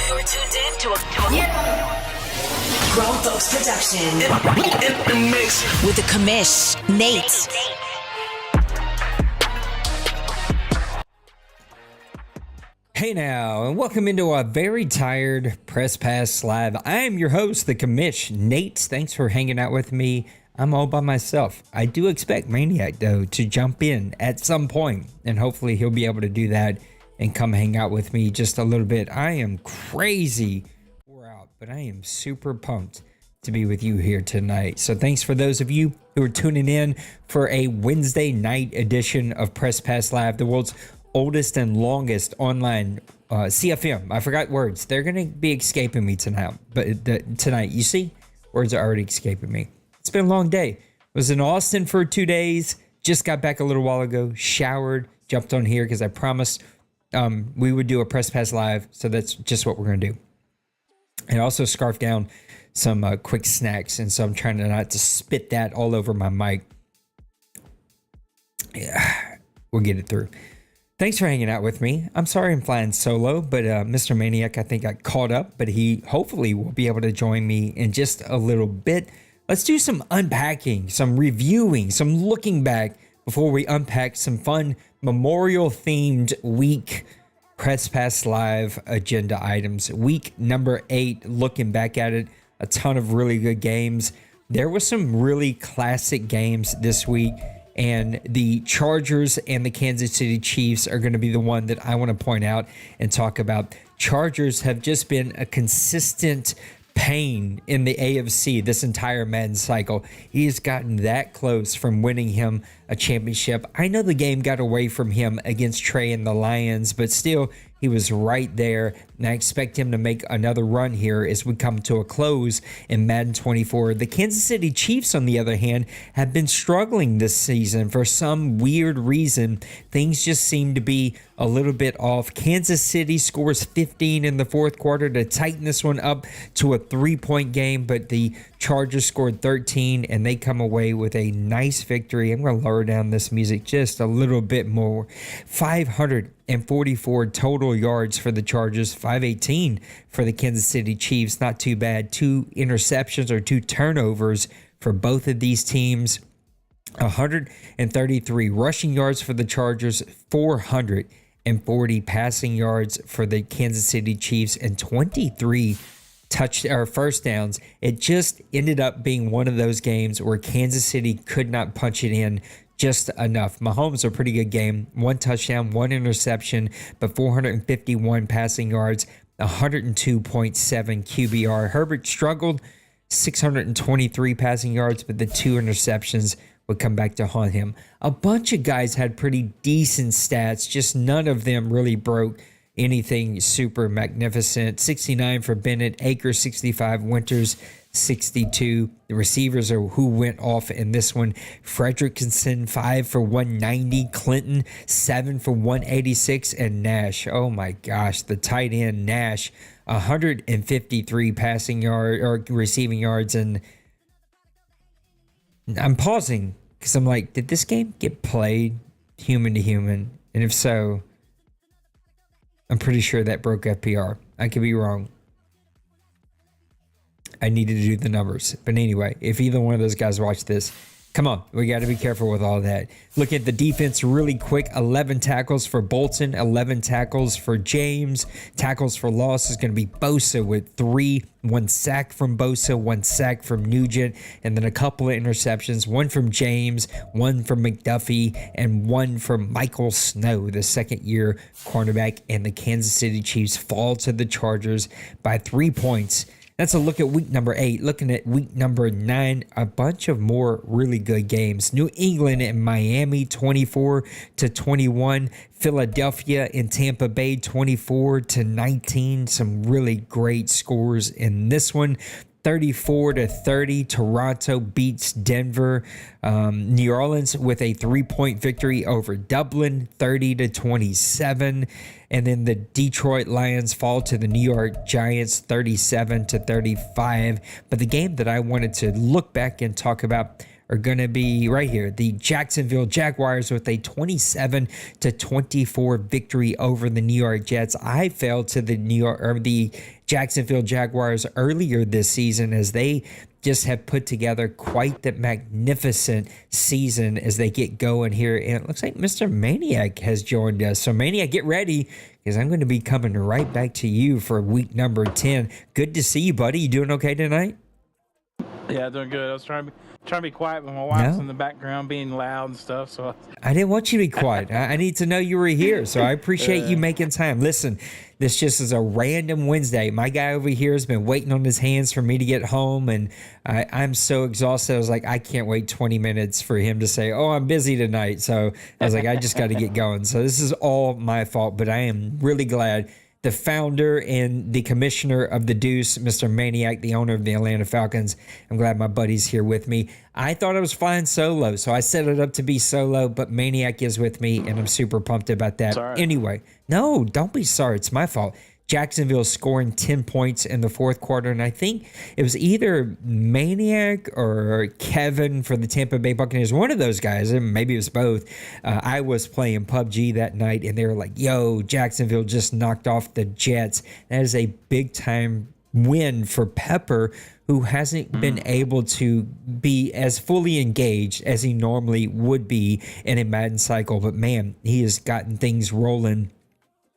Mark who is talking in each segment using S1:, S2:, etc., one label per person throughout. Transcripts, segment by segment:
S1: You're tuned in to Grown Folks Production. In mix with the commish, Nate.
S2: Hey now, and welcome into a very tired Press Pass Live. I am your host, the commish, Nate. Thanks for hanging out with me. I'm all by myself. I do expect Maniac, though, to jump in at some point, and hopefully he'll be able to do that and come hang out with me just a little bit. I am crazy. We're out, but I am super pumped to be with you here tonight. So thanks for those of you who are tuning in for a Wednesday night edition of Press Pass Live, the world's oldest and longest online CFM. I forgot words. They're going to be escaping me tonight. Tonight, you see, words are already escaping me. It's been a long day. Was in Austin for 2 days. Just got back a little while ago. Showered. Jumped on here because I promised we would do a Press Pass Live. So that's just what we're going to do. And also scarfed down some quick snacks. And so I'm trying to not to spit that all over my mic. Yeah, we'll get it through. Thanks for hanging out with me. I'm sorry I'm flying solo, but Mr. Maniac, I think, got caught up, but he hopefully will be able to join me in just a little bit. Let's do some unpacking, some reviewing, some looking back before we unpack some fun memorial-themed week Press Pass Live agenda items. Week number 8, looking back at it, a ton of really good games. There were some really classic games this week. And the Chargers and the Kansas City Chiefs are going to be the one that I want to point out and talk about. Chargers have just been a consistent pain in the AFC this entire Madden cycle. He has gotten that close from winning him a championship. I know the game got away from him against Trey and the Lions, but still, he was right there, and I expect him to make another run here as we come to a close in Madden 24. The Kansas City Chiefs, on the other hand, have been struggling this season for some weird reason. Things just seem to be a little bit off. Kansas City scores 15 in the fourth quarter to tighten this one up to a 3-point game, but the Chargers scored 13, and they come away with a nice victory. I'm going to lower down this music just a little bit more. 544 total yards for the Chargers, 518 for the Kansas City Chiefs. Not too bad. 2 interceptions or 2 turnovers for both of these teams. 133 rushing yards for the Chargers, 440 passing yards for the Kansas City Chiefs, and 23 first downs. It just ended up being one of those games where Kansas City could not punch it in just enough. Mahomes, a pretty good game. 1 touchdown, 1 interception, but 451 passing yards, 102.7 QBR. Herbert struggled, 623 passing yards, but the 2 interceptions would come back to haunt him. A bunch of guys had pretty decent stats, just none of them really broke anything super magnificent. 69 for Bennett, Akers 65, Winters 62. The receivers are who went off in this one. Fredrickson 5 for 190, Clinton 7 for 186, and Nash. Oh my gosh, the tight end Nash, 153 passing yard or receiving yards. And I'm pausing because I'm like, did this game get played human to human? And if so, I'm pretty sure that broke FPR. I could be wrong. I needed to do the numbers. But anyway, if either one of those guys watch this, come on, we got to be careful with all that. Look at the defense really quick. 11 tackles for Bolton, 11 tackles for James. Tackles for loss is going to be Bosa with 3. 1 sack from Bosa, 1 sack from Nugent, and then a couple of interceptions. 1 from James, 1 from McDuffie, and 1 from Michael Snow, the second-year cornerback. And the Kansas City Chiefs fall to the Chargers by 3 points. That's a look at week number 8. Looking at week number 9, a bunch of more really good games. New England and Miami, 24-21. Philadelphia and Tampa Bay, 24-19. Some really great scores in this one. 34-30, Toronto beats Denver. New Orleans with a 3-point victory over Dublin, 30-27. And then the Detroit Lions fall to the New York Giants, 37-35. But the game that I wanted to look back and talk about are going to be right here. The Jacksonville Jaguars with a 27-24 victory over the New York Jets. I fell to the Jacksonville Jaguars earlier this season as they just have put together quite the magnificent season as they get going here. And it looks like Mr. Maniac has joined us. So Maniac, get ready because I'm going to be coming right back to you for week number 10. Good to see you, buddy. You doing okay tonight?
S3: Yeah, doing good. I was trying to be quiet, but my wife's in the background being loud and stuff. So
S2: I didn't want you to be quiet. I need to know you were here, so I appreciate you making time. Listen, this just is a random Wednesday. My guy over here has been waiting on his hands for me to get home, and I'm so exhausted. I was like, I can't wait 20 minutes for him to say, oh, I'm busy tonight. So I was like, I just got to get going. So this is all my fault, but I am really glad the founder and the commissioner of the Deuce, Mr. Maniac, the owner of the Atlanta Falcons. I'm glad my buddy's here with me. I thought I was flying solo, so I set it up to be solo, but Maniac is with me, and I'm super pumped about that.
S3: Sorry.
S2: Anyway, no, don't be sorry. It's my fault. Jacksonville scoring 10 points in the fourth quarter, and I think it was either Maniac or Kevin for the Tampa Bay Buccaneers, one of those guys, and maybe it was both. I was playing PUBG that night, and they were like, yo, Jacksonville just knocked off the Jets. That is a big-time win for Pepper, who hasn't been able to be as fully engaged as he normally would be in a Madden cycle, but man, he has gotten things rolling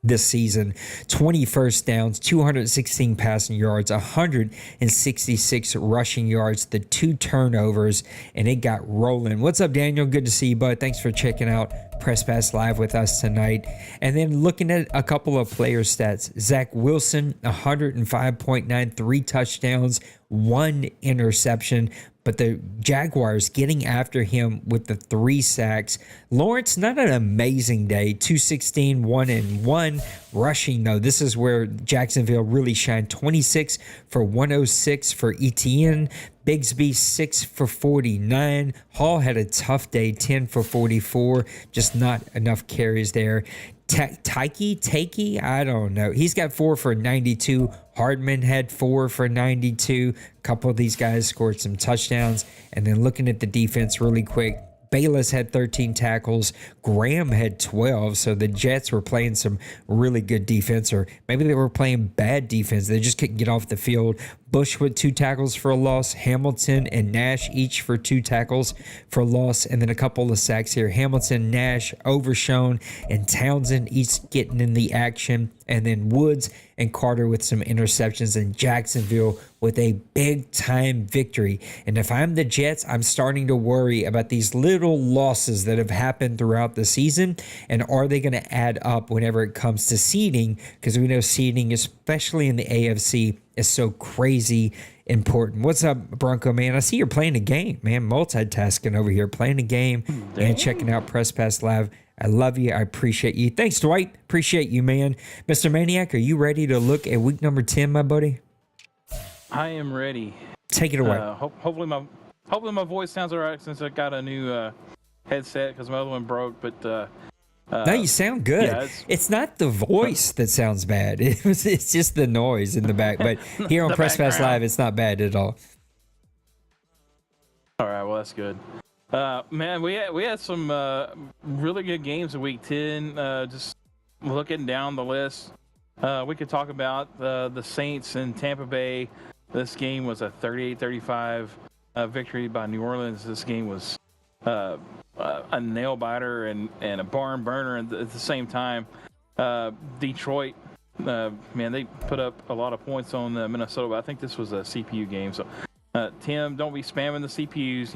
S2: this season. 20 first downs, 216 passing yards, 166 rushing yards, the 2 turnovers, and it got rolling. What's up, Daniel? Good to see you, bud. Thanks for checking out Press Pass Live with us tonight. And then looking at a couple of player stats. Zach Wilson, 105.9, 3 touchdowns, 1 interception. But the Jaguars getting after him with the 3 sacks. Lawrence, not an amazing day. 216, 1-1. Rushing, though, this is where Jacksonville really shined. 26 for 106 for Etienne. Bigsby, 6 for 49. Hall had a tough day, 10 for 44. Just not enough carries there. Takey, I don't know. He's got 4 for 92. Hardman had 4 for 92. A couple of these guys scored some touchdowns. And then looking at the defense really quick, Bayless had 13 tackles. Graham had 12. So the Jets were playing some really good defense, or maybe they were playing bad defense. They just couldn't get off the field. Bush with 2 tackles for a loss. Hamilton and Nash each for 2 tackles for a loss. And then a couple of sacks here. Hamilton, Nash, Overshone, and Townsend each getting in the action. And then Woods and Carter with some interceptions, and Jacksonville with a big-time victory. And if I'm the Jets, I'm starting to worry about these little losses that have happened throughout the season, and are they going to add up whenever it comes to seeding? Because we know seeding, especially in the AFC, is so crazy important. What's up, Bronco man? I see you're playing a game, man. Multitasking over here, playing a game and checking out Press Pass Live. I love you. I appreciate you. Thanks, Dwight. Appreciate you, man. Mr. Maniac, are you ready to look at week number 10, my buddy?
S3: I am ready.
S2: Take it away.
S3: Hopefully my voice sounds all right since I got a new headset because my other one broke. But
S2: no, you sound good.
S3: Yeah,
S2: it's not the voice that sounds bad. It's just the noise in the back. But here on Press Pass Live, it's not bad at all.
S3: All right, well that's good. Man, we had some really good games in week 10. Just looking down the list, we could talk about the Saints and Tampa Bay. this game was a 38-35 victory by New Orleans. This game was a nail biter and a barn burner at the same time. Detroit, man, they put up a lot of points on Minnesota, but I think this was a CPU game. So, Tim, don't be spamming the CPUs,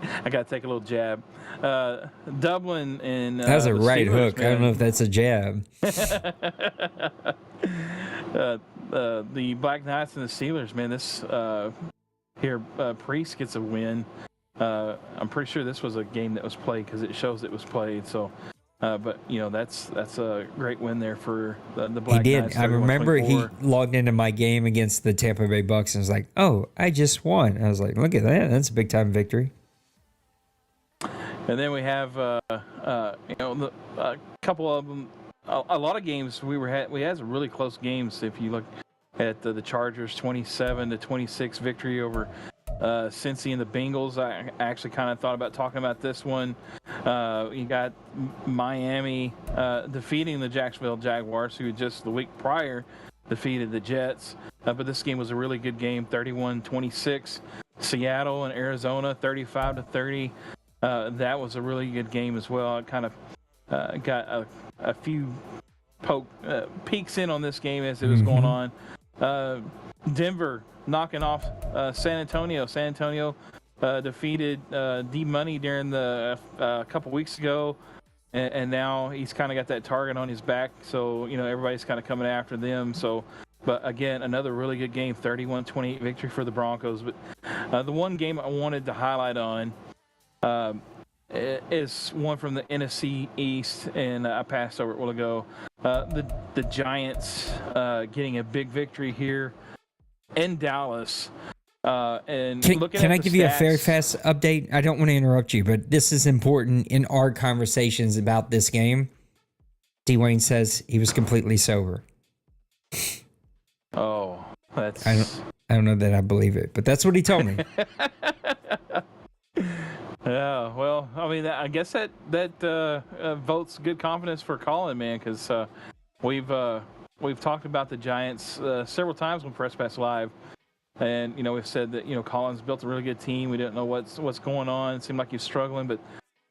S3: I got to take a little jab. Dublin and
S2: that was a right
S3: Steelers,
S2: hook.
S3: Man.
S2: I don't know if that's a jab.
S3: The Black Knights and the Steelers, man, this Priest gets a win. I'm pretty sure this was a game that was played because it shows it was played. So, but that's a great win there for the Black Knights.
S2: I remember he logged into my game against the Tampa Bay Bucks and was like, "Oh, I just won." I was like, "Look at that! That's a big time victory."
S3: And then we have a couple of them. A lot of games we had some really close games. If you look at the Chargers 27-26 victory over Cincy and the Bengals, I actually kind of thought about talking about this one. You got Miami defeating the Jacksonville Jaguars, who just the week prior defeated the Jets. But this game was a really good game, 31-26. Seattle and Arizona, 35-30. That was a really good game as well. I kind of got a few peeks in on this game as it was going on. Denver knocking off San Antonio. San Antonio defeated D-Money during the couple weeks ago, and now he's kind of got that target on his back. So everybody's kind of coming after them. So, but again, another really good game, 31-28 victory for the Broncos. But the one game I wanted to highlight on is one from the NFC East, and I passed over it a while ago. The Giants getting a big victory here in Dallas. And
S2: can I give you a very fast update? I don't want to interrupt you, but this is important in our conversations about this game. Dwayne says he was completely sober.
S3: Oh, that's...
S2: I don't know that I believe it, but that's what he told me.
S3: Yeah, well, I mean, I guess that votes good confidence for Colin, man, because we've talked about the Giants several times on Press Pass Live, and we've said that Colin's built a really good team. We didn't know what's going on. It seemed like he's struggling, but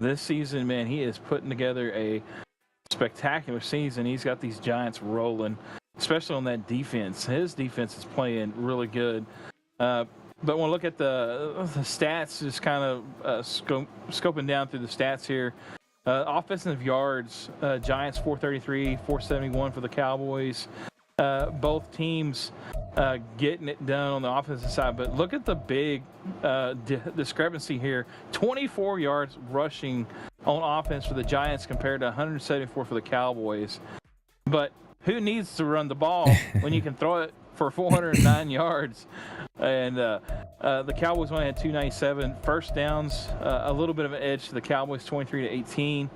S3: this season, man, he is putting together a spectacular season. He's got these Giants rolling, especially on that defense. His defense is playing really good. But when we look at the stats, just kind of scoping down through the stats here. Offensive yards, Giants 433, 471 for the Cowboys. Both teams getting it done on the offensive side. But look at the big discrepancy here. 24 yards rushing on offense for the Giants compared to 174 for the Cowboys. But who needs to run the ball when you can throw it for 409 yards? And the Cowboys only had 297 first downs, a little bit of an edge to the Cowboys, 23-18.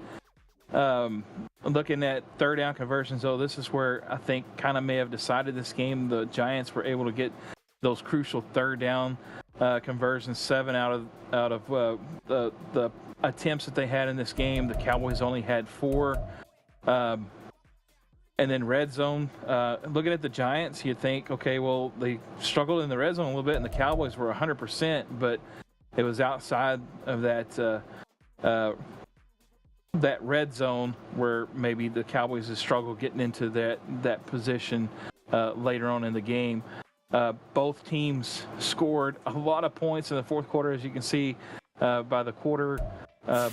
S3: Looking at third down conversions, though, this is where I think kind of may have decided this game. The Giants were able to get those crucial third down conversions, 7 out of the attempts that they had in this game. The Cowboys only had 4. And then red zone, looking at the Giants, you'd think, okay, well, they struggled in the red zone a little bit, and the Cowboys were 100%, but it was outside of that red zone where maybe the Cowboys have struggled getting into that position later on in the game. Both teams scored a lot of points in the fourth quarter, as you can see by the quarter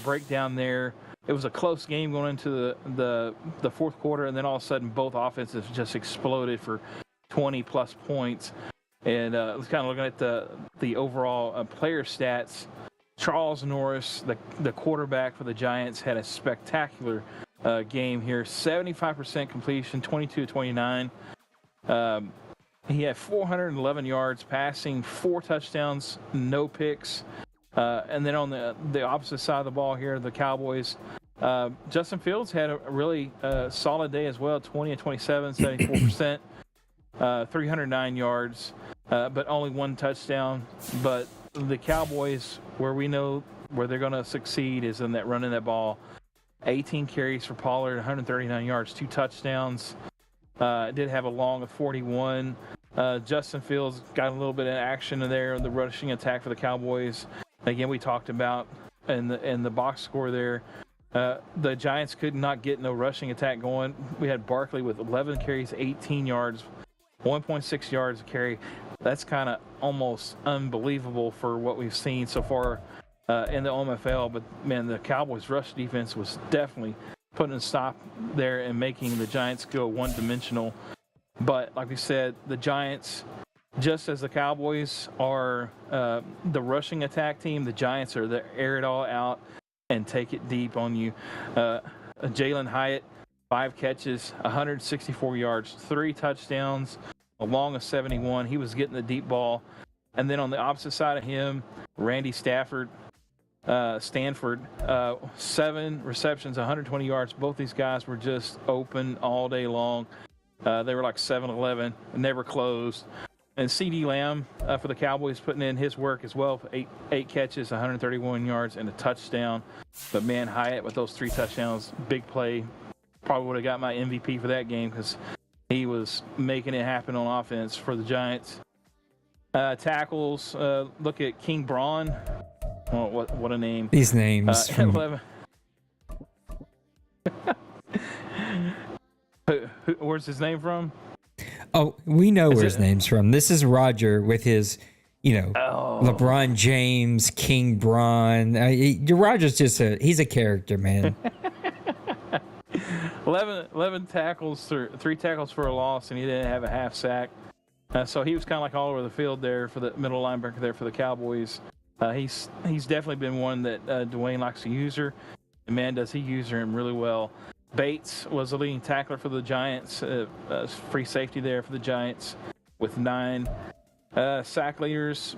S3: breakdown there. It was a close game going into the fourth quarter, and then all of a sudden both offenses just exploded for 20-plus points. And was kind of looking at the overall player stats. Charles Norris, the quarterback for the Giants, had a spectacular game here. 75% completion, 22-29. He had 411 yards passing, 4 touchdowns, no picks. And then on the opposite side of the ball here, the Cowboys, Justin Fields had a really solid day as well, 20-27, 74%, 309 yards, but only 1 touchdown. But the Cowboys, where we know where they're going to succeed is in that running that ball. 18 carries for Pollard, 139 yards, 2 touchdowns. Did have a long of 41. Justin Fields got a little bit of action in there in the rushing attack for the Cowboys. Again, we talked about in the box score there. The Giants could not get no rushing attack going. We had Barkley with 11 carries, 18 yards, 1.6 yards a carry. That's kind of almost unbelievable for what we've seen so far in the OMFL. But, man, the Cowboys' rush defense was definitely putting a stop there and making the Giants go one-dimensional. But like we said, the Giants, just as the Cowboys are the rushing attack team, the Giants are the air it all out and take it deep on you. Jalen Hyatt, 5 catches, 164 yards, 3 touchdowns, along of 71. He was getting the deep ball. And then on the opposite side of him, Randy Stanford, 7 receptions, 120 yards. Both these guys were just open all day long. They were like 7-11, never closed. And C.D. Lamb for the Cowboys putting in his work as well. 8 catches, 131 yards, and a touchdown. But, man, Hyatt with those 3 touchdowns, big play. Probably would have got my MVP for that game because he was making it happen on offense for the Giants. Tackles, look at King Braun. Oh, what a name.
S2: These names.
S3: 11. Where's his name from?
S2: Oh, we know where his name's from. This is Roger with his, LeBron James, King Braun. Roger's he's a character, man.
S3: 11 tackles, 3 tackles for a loss, and he didn't have a half sack. So he was kind of like all over the field there for the middle linebacker there for the Cowboys. He's definitely been one that Dwayne likes to use her. And, man, does he use him really well. Bates was the leading tackler for the Giants. Free safety there for the Giants with 9 sack leaders.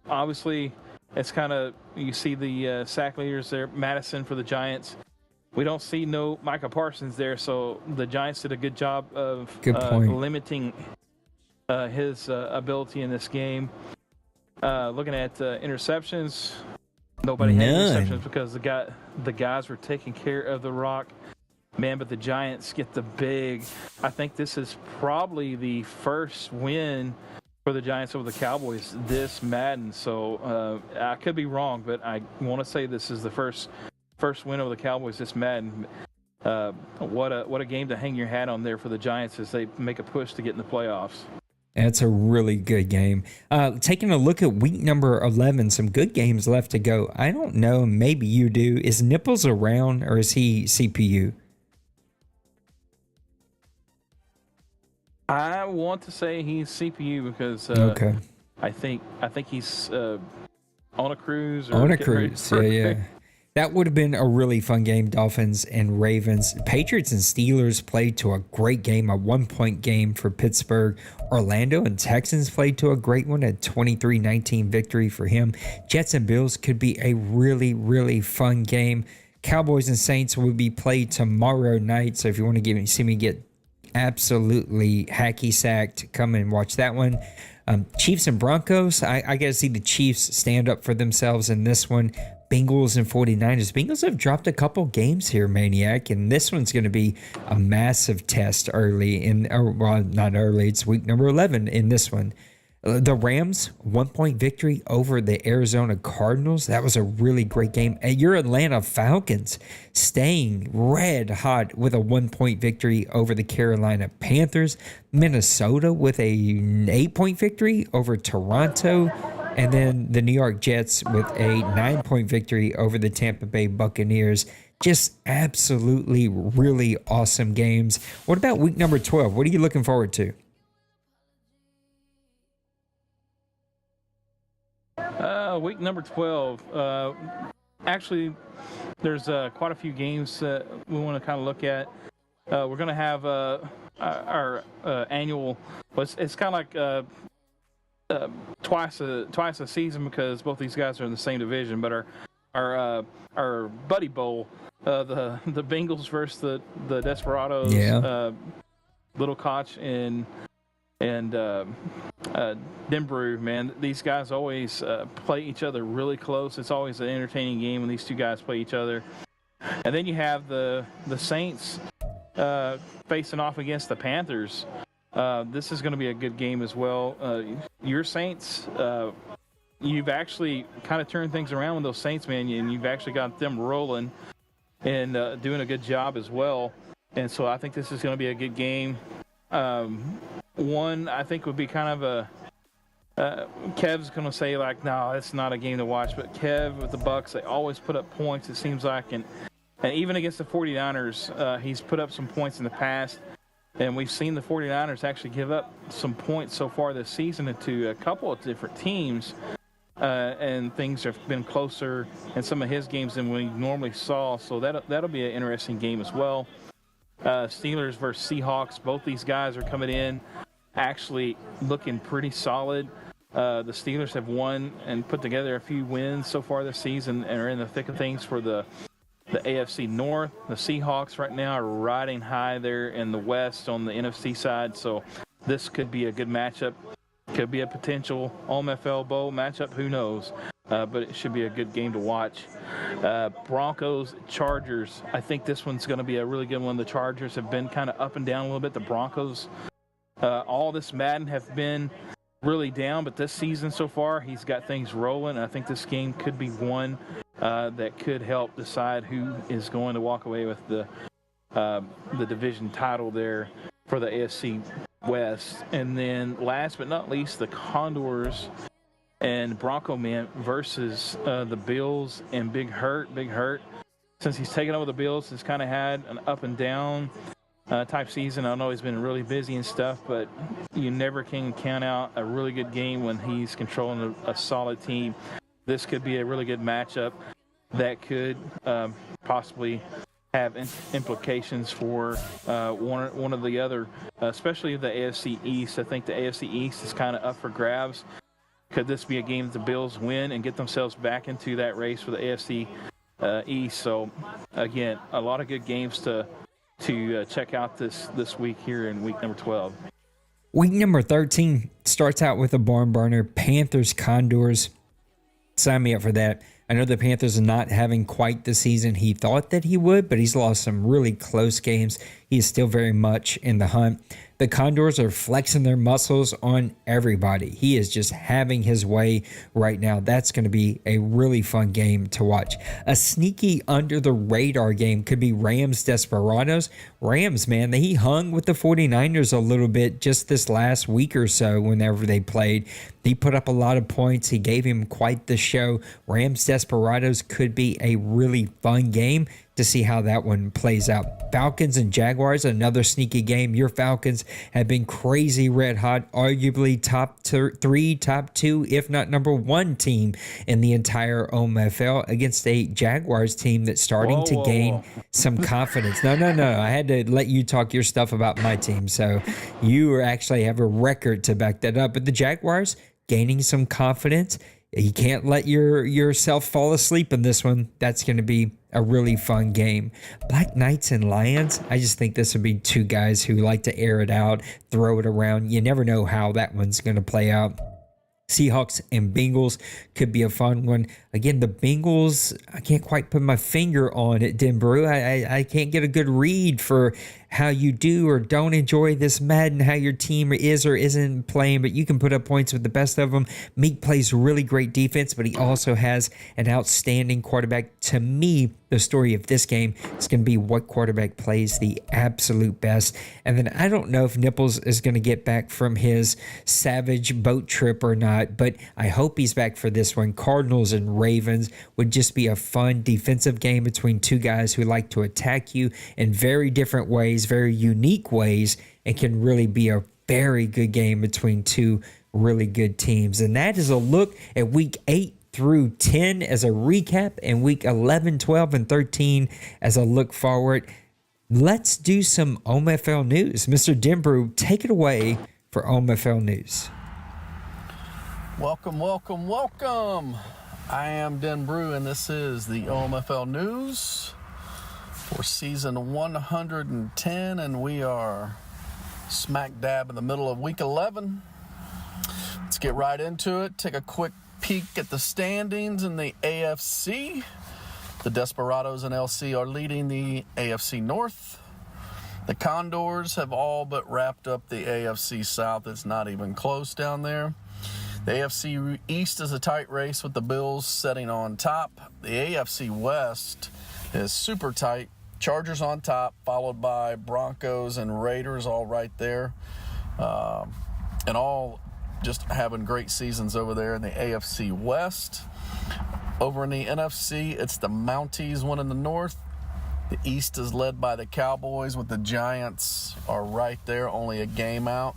S3: Obviously, it's kind of, you see the sack leaders there. Madison for the Giants. We don't see no Micah Parsons there, so the Giants did a good job of limiting his ability in this game. Looking at interceptions, nobody had interceptions because the guys were taking care of the rock. Man, but the Giants get the big. I think this is probably the first win for the Giants over the Cowboys this Madden. So I could be wrong, but I want to say this is the first win over the Cowboys this Madden. What a game to hang your hat on there for the Giants as they make a push to get in the playoffs.
S2: That's a really good game. Taking a look at week number 11, some good games left to go. I don't know, maybe you do. Is Nipples around or is he CPU?
S3: I want to say he's CPU because
S2: okay.
S3: I think he's on a cruise.
S2: On a cruise, yeah. That would have been a really fun game, Dolphins and Ravens. Patriots and Steelers played to a great game, a 1-point game for Pittsburgh. Orlando and Texans played to a great one, a 23-19 victory for him. Jets and Bills could be a really, really fun game. Cowboys and Saints will be played tomorrow night, so if you want to see me get absolutely hacky sacked, come and watch that one. Chiefs and Broncos, I got to see the Chiefs stand up for themselves in this one. Bengals and 49ers. Bengals have dropped a couple games here, Maniac, and this one's going to be a massive test early not early, it's week number 11 in this one. The Rams, 1-point victory over the Arizona Cardinals. That was a really great game. And your Atlanta Falcons staying red hot with a 1-point victory over the Carolina Panthers. Minnesota with a 8-point victory over Toronto. And then the New York Jets with a 9-point victory over the Tampa Bay Buccaneers. Just absolutely really awesome games. What about week number 12? What are you looking forward to?
S3: Week number 12. Actually, there's quite a few games that we want to kind of look at. We're going to have our annual. It's kind of like twice a season because both these guys are in the same division. But our Buddy Bowl, the Bengals versus the Desperados, Little Koch and Denbrew, man, these guys always play each other really close. It's always an entertaining game when these two guys play each other. And then you have the Saints facing off against the Panthers. This is going to be a good game as well. Your Saints, you've actually kind of turned things around with those Saints, man, and you've actually got them rolling and doing a good job as well. And so I think this is going to be a good game. One, I think, would be kind of a Kev's going to say, like, no, it's not a game to watch. But Kev with the Bucks, they always put up points, it seems like. And even against the 49ers, he's put up some points in the past. And we've seen the 49ers actually give up some points so far this season to a couple of different teams. And things have been closer in some of his games than we normally saw. So that'll be an interesting game as well. Steelers versus Seahawks. Both these guys are coming in actually looking pretty solid. The Steelers have won and put together a few wins so far this season and are in the thick of things for the AFC North. The Seahawks right now are riding high there in the West on the NFC side. So this could be a good matchup. Could be a potential OMFL Bowl matchup. Who knows? But it should be a good game to watch. Broncos, Chargers. I think this one's going to be a really good one. The Chargers have been kind of up and down a little bit. The Broncos, all this Madden have been really down, but this season so far, he's got things rolling. I think this game could be one that could help decide who is going to walk away with the division title there for the AFC West. And then last but not least, the Condors and Bronco Man versus the Bills and Big Hurt. Big Hurt, since he's taken over the Bills, has kind of had an up and down type season. I know he's been really busy and stuff, but you never can count out a really good game when he's controlling a solid team. This could be a really good matchup that could possibly have implications for one of the other, especially the AFC East. I think the AFC East is kind of up for grabs. Could this be a game that the Bills win and get themselves back into that race for the AFC East? So, again, a lot of good games to check out this week here in week number 12.
S2: Week number 13 starts out with a barn burner. Panthers, Condors. Sign me up for that. I know the Panthers are not having quite the season he thought that he would, but he's lost some really close games. He is still very much in the hunt. The Condors are flexing their muscles on everybody. He is just having his way right now. That's going to be a really fun game to watch. A sneaky under-the-radar game could be Rams Desperados. Rams, man, he hung with the 49ers a little bit just this last week or so whenever they played. He put up a lot of points. He gave him quite the show. Rams Desperados could be a really fun game to see how that one plays out. Falcons and Jaguars, another sneaky game. Your Falcons have been crazy red hot, arguably top 3, top 2, if not number 1 team in the entire OMFL against a Jaguars team that's starting to gain some confidence. No. I had to let you talk your stuff about my team. So you actually have a record to back that up. But the Jaguars gaining some confidence. You can't let yourself fall asleep in this one. That's going to be a really fun game. Black Knights and Lions. I just think this would be two guys who like to air it out, throw it around. You never know how that one's going to play out. Seahawks and Bengals could be a fun one. Again, the Bengals, I can't quite put my finger on it, Denbrew. I can't get a good read for how you do or don't enjoy this Madden, how your team is or isn't playing, but you can put up points with the best of them. Meek plays really great defense, but he also has an outstanding quarterback. To me, the story of this game is going to be what quarterback plays the absolute best. And then I don't know if Nipples is going to get back from his savage boat trip or not, but I hope he's back for this one. Cardinals and Ravens would just be a fun defensive game between two guys who like to attack you in very different ways, very unique ways, and can really be a very good game between two really good teams. And that is a look at week 8 through 10 as a recap, and week 11, 12, and 13 as a look forward. Let's do some OMFL news. Mr. Denbrew, take it away for OMFL news.
S4: Welcome. I am Denbrew, and this is the OMFL news for season 110, and we are smack dab in the middle of week 11. Let's get right into it. Take a quick peek at the standings in the AFC. The Desperados and LC are leading the AFC North. The Condors have all but wrapped up the AFC South. It's not even close down there. The AFC East is a tight race with the Bills sitting on top. The AFC West is super tight. Chargers on top, followed by Broncos and Raiders, all right there. And all just having great seasons over there in the AFC West. Over in the NFC, it's the Mounties winning the North. The East is led by the Cowboys, with the Giants are right there, only a game out.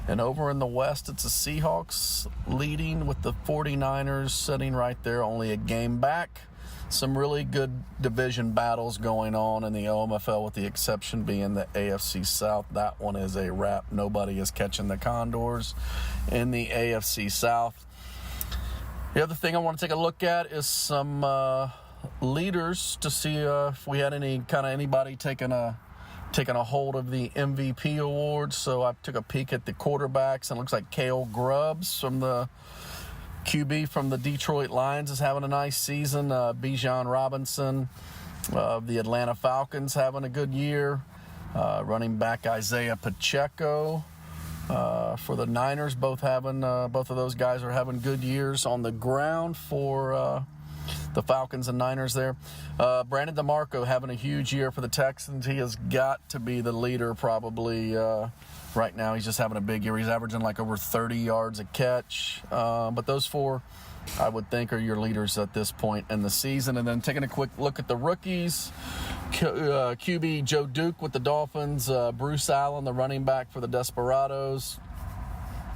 S4: And over in the West, it's the Seahawks leading, with the 49ers sitting right there, only a game back. Some really good division battles going on in the OMFL, with the exception being the AFC South. That one is a wrap. Nobody is catching the Condors in the AFC South. The other thing I want to take a look at is some leaders, to see if we had anybody taking a hold of the MVP awards. So I took a peek at the quarterbacks, and it looks like Cale Grubbs, from the QB from the Detroit Lions, is having a nice season. Bijan Robinson of the Atlanta Falcons having a good year. Running back Isaiah Pacheco for the Niners, both of those guys are having good years. On the ground for the Falcons and Niners there. Brandon DeMarco having a huge year for the Texans. He has got to be the leader probably right now. He's just having a big year. He's averaging like over 30 yards a catch. But those four, I would think, are your leaders at this point in the season. And then taking a quick look at the rookies, QB Joe Duke with the Dolphins, Bruce Allen, the running back for the Desperados,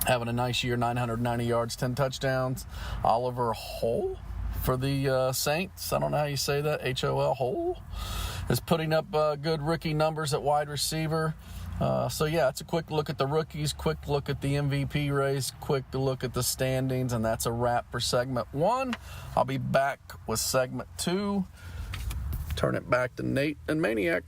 S4: having a nice year, 990 yards, 10 touchdowns. Oliver Hull for the Saints, I don't know how you say that, H-O-L, Hull, is putting up good rookie numbers at wide receiver. So yeah, it's a quick look at the rookies, quick look at the MVP race, quick look at the standings, and that's a wrap for segment 1. I'll be back with segment 2. Turn it back to Nate and Maniac.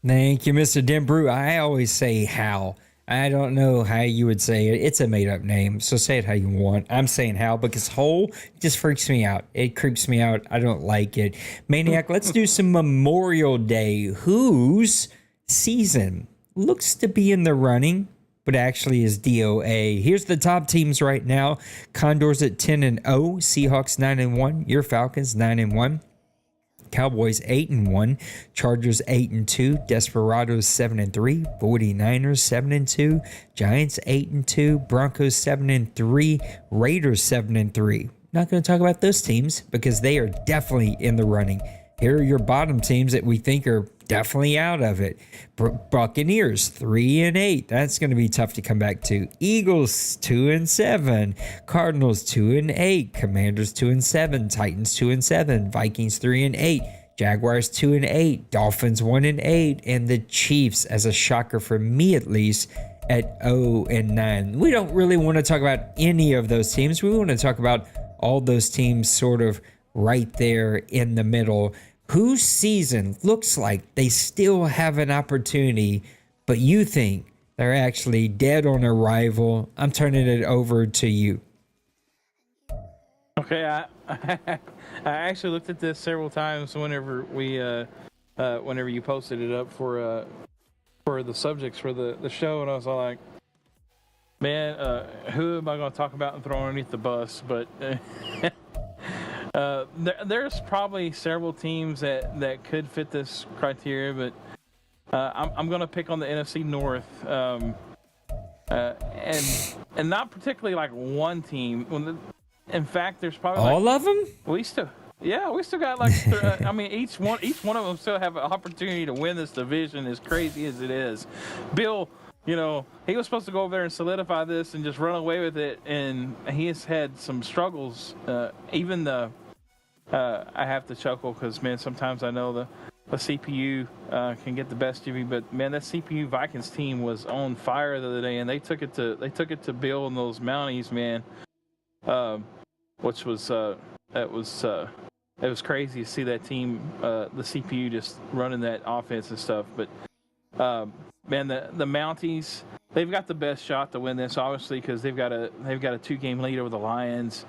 S2: Thank you, Mr. Denbrew. I always say Hal. I don't know how you would say it. It's a made-up name, so say it how you want. I'm saying Hal because Hole just freaks me out. It creeps me out. I don't like it. Maniac, let's do some Memorial Day. Whose season looks to be in the running, but actually is DOA? Here's the top teams right now. Condors at 10-0, Seahawks 9-1, your Falcons 9-1. Cowboys 8-1, Chargers 8-2, Desperados 7-3, 49ers 7-2, Giants 8-2, Broncos 7-3, Raiders 7-3. Not going to talk about those teams because they are definitely in the running. Here are your bottom teams that we think are definitely out of it. Buccaneers 3-8. That's going to be tough to come back to. Eagles 2-7. Cardinals 2-8. Commanders 2-7. Titans 2-7. Vikings 3-8. Jaguars 2-8. Dolphins 1-8. And the Chiefs, as a shocker for me at least, at 0-9. We don't really want to talk about any of those teams. We want to talk about all those teams sort of right there in the middle, whose season looks like they still have an opportunity, but you think they're actually dead on arrival. I'm turning it over to you.
S3: Okay, I actually looked at this several times whenever whenever you posted it up for the subjects for the show, and I was all like, man, who am I going to talk about and throw underneath the bus? But there's probably several teams that could fit this criteria, but I'm going to pick on the NFC North, and not particularly like one team. In fact, there's probably
S2: all of them.
S3: We still got like I mean, each one of them still have an opportunity to win this division, as crazy as it is. Bill, he was supposed to go over there and solidify this and just run away with it, and he has had some struggles. Even I have to chuckle because, man, sometimes I know the CPU can get the best of you, but man, that CPU Vikings team was on fire the other day, and they took it to Bill and those Mounties, man. Which was it was crazy to see that team, the CPU just running that offense and stuff. But man, the Mounties, they've got the best shot to win this, obviously, because they've got a 2-game lead over the Lions.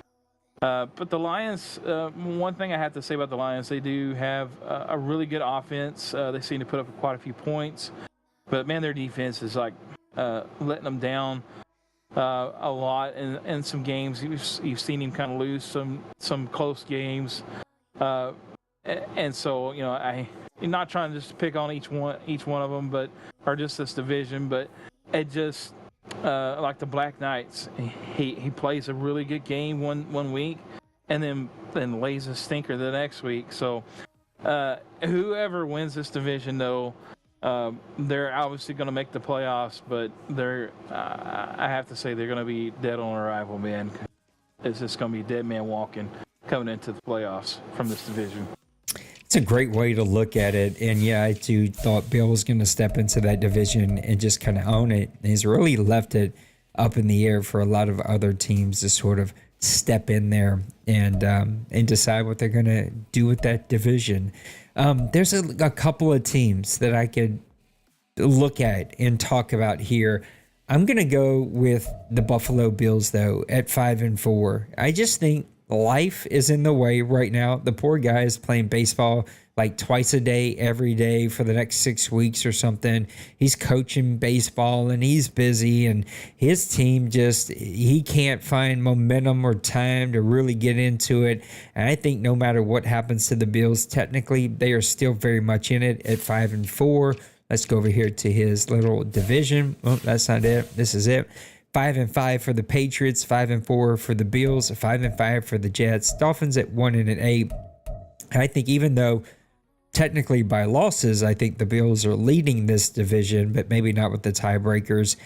S3: But the Lions, one thing I have to say about the Lions, they do have a really good offense. They seem to put up quite a few points. but man, their defense is like letting them down a lot in some games. You've seen him kind of lose some close games, and so I'm not trying to just pick on each one of them, but or just this division, but it just like the Black Knights, he plays a really good game one week, and then lays a stinker the next week. So whoever wins this division, though, they're obviously going to make the playoffs, but I have to say they're going to be dead on arrival, man. It's just going to be dead man walking coming into the playoffs from this division.
S2: It's a great way to look at it. And yeah, I too thought Bill was going to step into that division and just kind of own it. And he's really left it up in the air for a lot of other teams to sort of step in there and decide what they're going to do with that division. There's a couple of teams that I could look at and talk about here. I'm going to go with the Buffalo Bills, though, at 5-4. I just think life is in the way right now. The poor guy is playing baseball like twice a day, every day for the next 6 weeks or something. He's coaching baseball and he's busy, and his team he can't find momentum or time to really get into it. And I think no matter what happens to the Bills, technically they are still very much in it at 5-4. Let's go over here to his little division. Oh, that's not it. This is it. 5-5 for the Patriots, 5-4 for the Bills, 5-5 for the Jets. Dolphins at 1-8. I think even though technically by losses, I think the Bills are leading this division, but maybe not with the tiebreakers.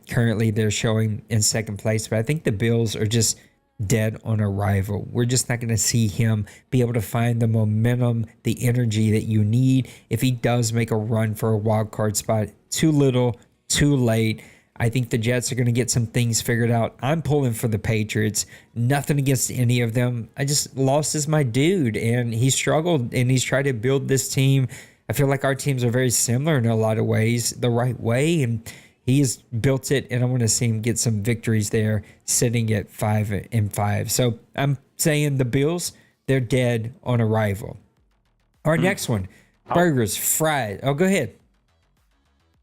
S2: Currently, they're showing in second place, but I think the Bills are just dead on arrival. We're just not going to see him be able to find the momentum, the energy that you need if he does make a run for a wild card spot. Too little, too late. I think the Jets are going to get some things figured out. I'm pulling for the Patriots. Nothing against any of them. Lost is my dude, and he struggled, and he's tried to build this team. I feel like our teams are very similar in a lot of ways, the right way, and he's built it, and I want to see him get some victories there, sitting at 5-5. So I'm saying the Bills, they're dead on arrival. Our next one, burgers, fries. Oh, go ahead.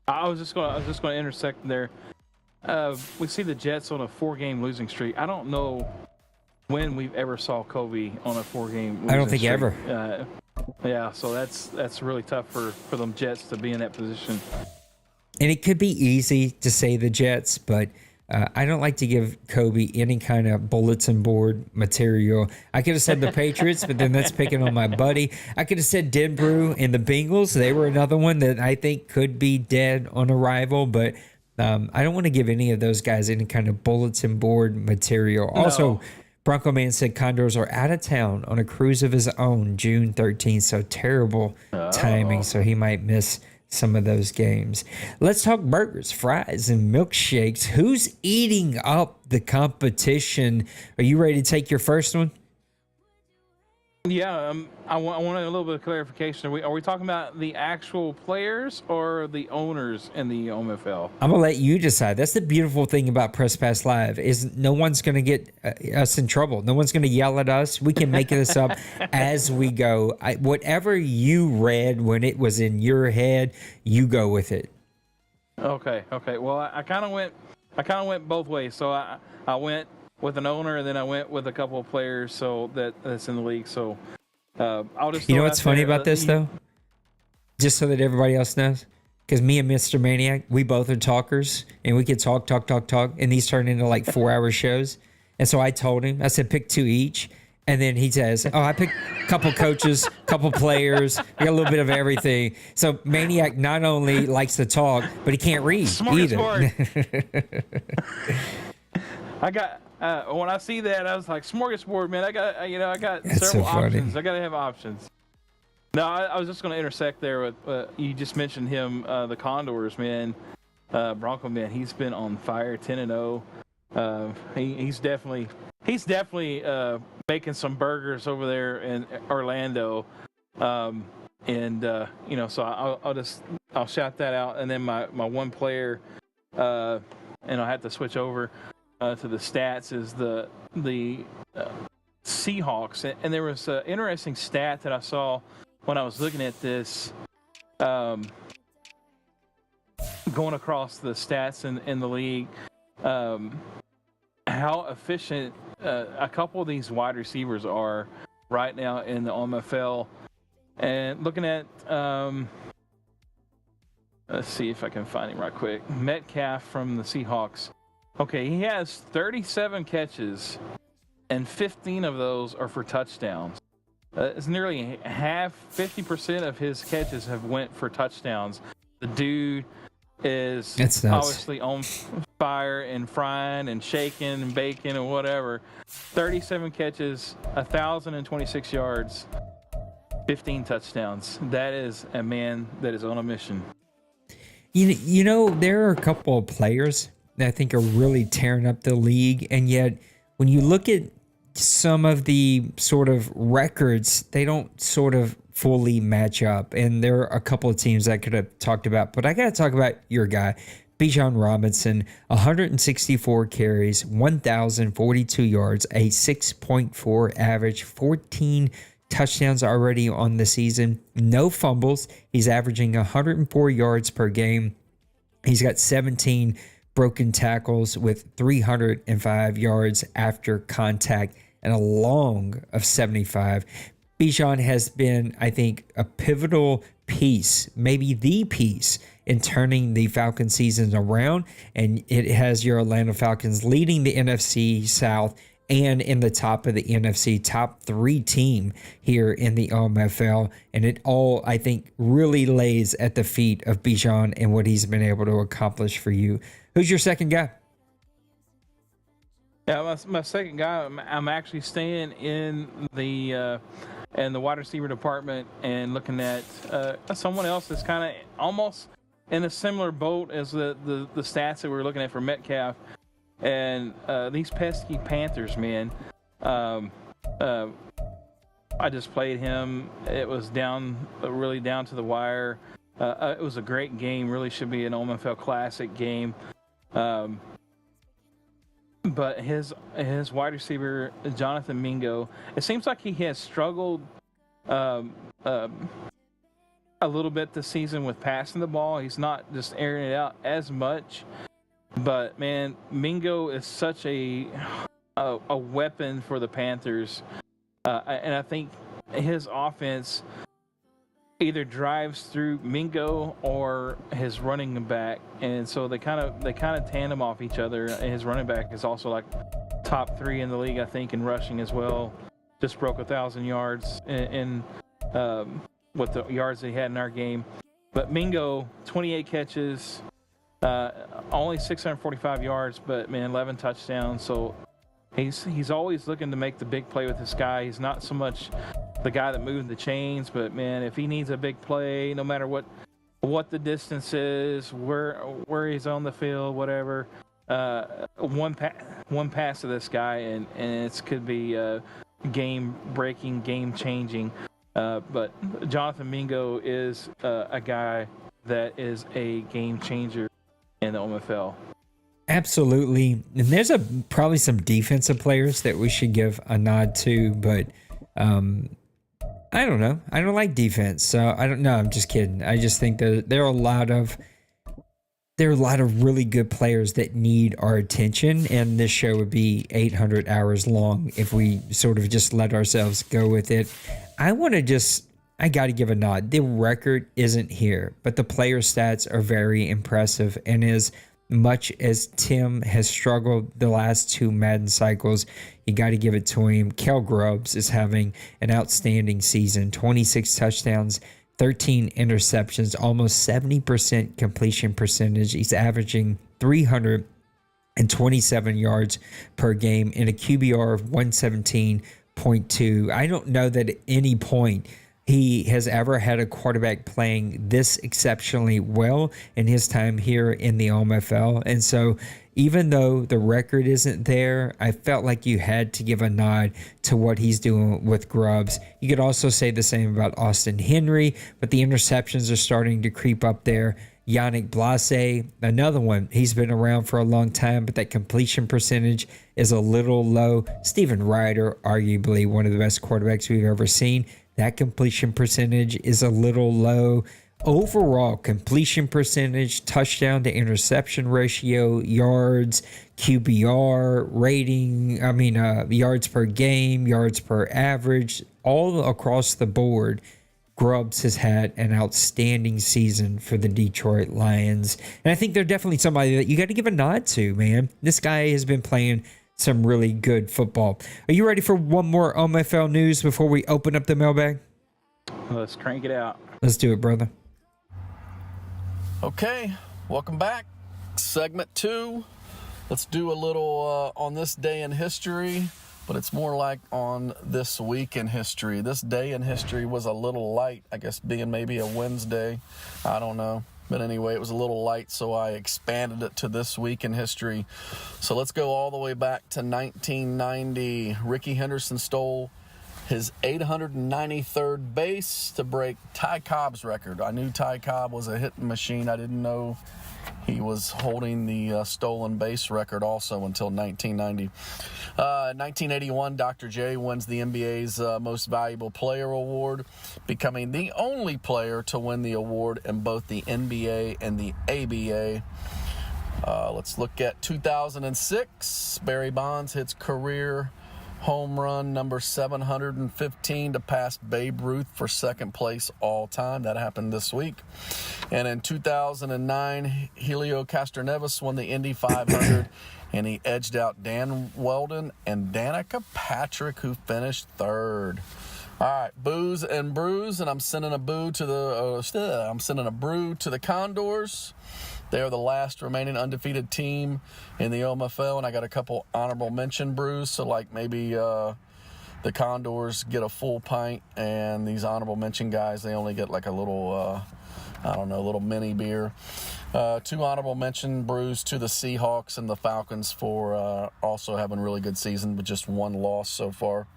S3: I was just going to intersect there. We see the Jets on a 4-game losing streak. I don't know when we've ever saw Kobe on a 4-game losing streak.
S2: I don't think ever.
S3: Yeah, so that's really tough for them Jets to be in that position.
S2: And it could be easy to say the Jets, but I don't like to give Kobe any kind of bulletin board material. I could have said the Patriots, but then that's picking on my buddy. I could have said Denbrew and the Bengals. They were another one that I think could be dead on arrival, but I don't want to give any of those guys any kind of bulletin board material. No. Also, Bronco Man said Condors are out of town on a cruise of his own June 13th, so terrible timing, so he might miss some of those games. Let's talk burgers, fries, and milkshakes. Who's eating up the competition? Are you ready to take your first one?
S3: Yeah, I wanted a little bit of clarification. Are we talking about the actual players or the owners in the OMFL?
S2: I'm going to let you decide. That's the beautiful thing about Press Pass Live is no one's going to get us in trouble. No one's going to yell at us. We can make this up as we go. Whatever you read when it was in your head, you go with it.
S3: Okay. Well, I kind of went both ways. So I went with an owner, and then I went with a couple of players so that's in the league. So I'll just.
S2: You know what's funny about this though? Just so that everybody else knows, because me and Mr. Maniac, we both are talkers, and we could talk, and these turn into like 4-hour shows. And so I told him, I said, pick 2 each. And then he says, I picked a couple coaches, couple players. I got a little bit of everything. So Maniac not only likes to talk, but he can't read either. I
S3: got when I see that, I was like, smorgasbord, man. I got
S2: That's
S3: several
S2: so funny.
S3: options. I got to have options. No, I was just going to intersect there with you just mentioned him, the Condors, man. Bronco man, he's been on fire, 10-0. He's definitely making some burgers over there in Orlando, so I'll shout that out. And then my one player, and I'll have to switch over to the stats, is the Seahawks. And there was an interesting stat that I saw when I was looking at this. going across the stats in the league, how efficient a couple of these wide receivers are right now in the OMFL. And looking at, let's see if I can find him right quick. Metcalf from the Seahawks. Okay, he has 37 catches, and 15 of those are for touchdowns. It's nearly half, 50% of his catches have went for touchdowns. The dude is obviously on fire and frying and shaking and baking and whatever. 37 catches, 1,026 yards, 15 touchdowns. That is a man that is on a mission.
S2: You know, there are a couple of players that I think are really tearing up the league, and yet when you look at some of the sort of records, they don't sort of fully match up. And there are a couple of teams I could have talked about, but I got to talk about your guy, Bijan Robinson. 164 carries, 1,042 yards, a 6.4 average, 14 touchdowns already on the season, no fumbles. He's averaging 104 yards per game. He's got 17 broken tackles with 305 yards after contact and a long of 75. Bijan has been, I think, a pivotal piece, maybe the piece, in turning the Falcon season around, and it has your Atlanta Falcons leading the NFC South and in the top of the NFC, top 3 team here in the OMFL. And it all, I think, really lays at the feet of Bijan and what he's been able to accomplish for you. Who's your second guy?
S3: Yeah, my second guy, I'm actually staying in the wide receiver department and looking at someone else that's kind of almost in a similar boat as the stats that we were looking at for Metcalf. And these pesky Panthers, man. I just played him. It was really down to the wire. It was a great game. Really should be an OMFL Classic game. But his wide receiver, Jonathan Mingo, it seems like he has struggled a little bit this season with passing the ball. He's not just airing it out as much. But, man, Mingo is such a weapon for the Panthers. And I think his offense either drives through Mingo or his running back. And so they kind of tandem off each other. And his running back is also like top 3 in the league, I think, in rushing as well. Just broke 1,000 yards in with the yards that he had in our game. But Mingo, 28 catches, only 645 yards, but man, 11 touchdowns. So he's always looking to make the big play with this guy. He's not so much the guy that moved the chains, but man, if he needs a big play, no matter what the distance is, where he's on the field, whatever, one pass to this guy, and it could be game breaking, game changing. But Jonathan Mingo is a guy that is a game changer in the OMFL.
S2: Absolutely. And there's probably some defensive players that we should give a nod to, but I don't know. I don't like defense, so I don't know. I'm just kidding. I just think that there are a lot of really good players that need our attention, and this show would be 800 hours long if we sort of just let ourselves go with it. I got to give a nod. The record isn't here, but the player stats are very impressive. And as much as Tim has struggled the last 2 Madden cycles, you got to give it to him. Kel Grubbs is having an outstanding season. 26 touchdowns, 13 interceptions, almost 70% completion percentage. He's averaging 327 yards per game and a QBR of 117.2. I don't know that at any point he has ever had a quarterback playing this exceptionally well in his time here in the OMFL. And so even though the record isn't there, I felt like you had to give a nod to what he's doing with Grubbs. You could also say the same about Austin Henry, but the interceptions are starting to creep up there. Yannick Blase, another one. He's been around for a long time, but that completion percentage is a little low. Steven Ryder, arguably one of the best quarterbacks we've ever seen. That completion percentage is a little low. overall completion percentage, touchdown to interception ratio, yards, QBR, rating, yards per game, yards per average, all across the board. Grubbs has had an outstanding season for the Detroit Lions. And I think they're definitely somebody that you got to give a nod to, man. This guy has been playing some really good football. Are you ready for one more OMFL news before we open up the mailbag?
S3: Let's crank it out.
S2: Let's do it, brother.
S4: Okay, welcome back. Segment 2. Let's do a little on this day in history, but it's more like on this week in history. This day in history was a little light, I guess being maybe a Wednesday. I don't know. But anyway, it was a little light, so I expanded it to this week in history. So let's go all the way back to 1990. Ricky Henderson stole his 893rd base to break Ty Cobb's record. I knew Ty Cobb was a hitting machine. I didn't know he was holding the stolen base record also until 1990. 1981, Dr. J wins the NBA's Most Valuable Player Award, becoming the only player to win the award in both the NBA and the ABA. Let's look at 2006. Barry Bonds hits career home run number 715 to pass Babe Ruth for second place all time. That happened this week. And in 2009, Helio Castroneves won the Indy 500, and he edged out Dan Weldon and Danica Patrick, who finished third. All right, booze and brews, and I'm sending a brew to the Condors. They are the last remaining undefeated team in the OMFL, and I got a couple honorable mention brews. So, like maybe the Condors get a full pint, and these honorable mention guys, they only get like a little, little mini beer. 2 honorable mention brews to the Seahawks and the Falcons for also having a really good season, but just 1 loss so far.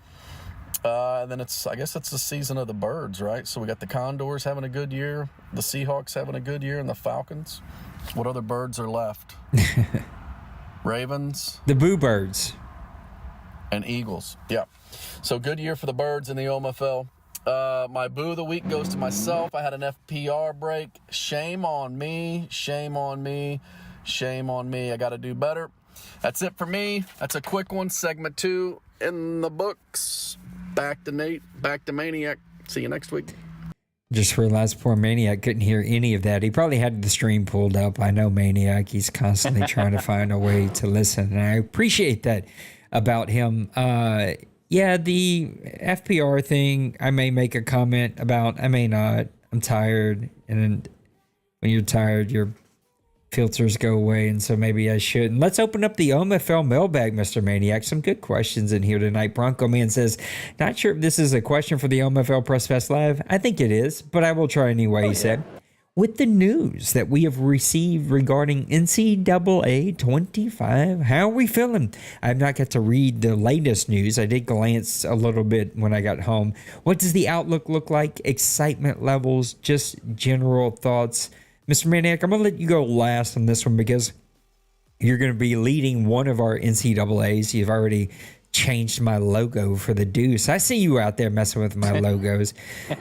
S4: And then I guess it's the season of the birds, right? So we got the Condors having a good year, the Seahawks having a good year, and the Falcons. What other birds are left? Ravens.
S2: The Boo Birds.
S4: And Eagles. Yeah. So good year for the birds in the OMFL. My boo of the week goes to myself. I had an FPR break. Shame on me. Shame on me. Shame on me. I got to do better. That's it for me. That's a quick one. Segment 2 in the books. Back to Nate. Back to Maniac. See you next week.
S2: Just realized poor Maniac couldn't hear any of that. He probably had the stream pulled up. I know Maniac. He's constantly trying to find a way to listen, and I appreciate that about him. The FPR thing, I may make a comment about. I may not. I'm tired, and when you're tired, your filters go away, and so maybe I shouldn't. Let's open up the OMFL mailbag, Mr. Maniac. Some good questions in here tonight. Bronco Man says, not sure if this is a question for the OMFL Press Fest Live. I think it is, but I will try anyway, he said. With the news that we have received regarding NCAA 25, how are we feeling? I have not got to read the latest news. I did glance a little bit when I got home. What does the outlook look like? Excitement levels, just general thoughts. Mr. Maniac, I'm going to let you go last on this one because you're going to be leading one of our NCAAs. You've already changed my logo for the Deuce. I see you out there messing with my logos.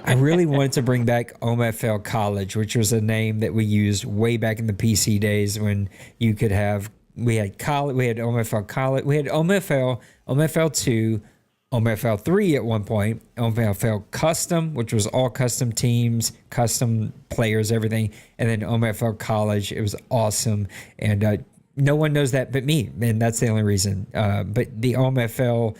S2: I really wanted to bring back OMFL College, which was a name that we used way back in the PC days when you could have, we had college, we had OMFL College, we had OMFL, OMFL 2, OMFL 3 at one point, OMFL Custom, which was all custom teams, custom players, everything, and then OMFL College. It was awesome, and no one knows that but me, and that's the only reason. But the OMFL,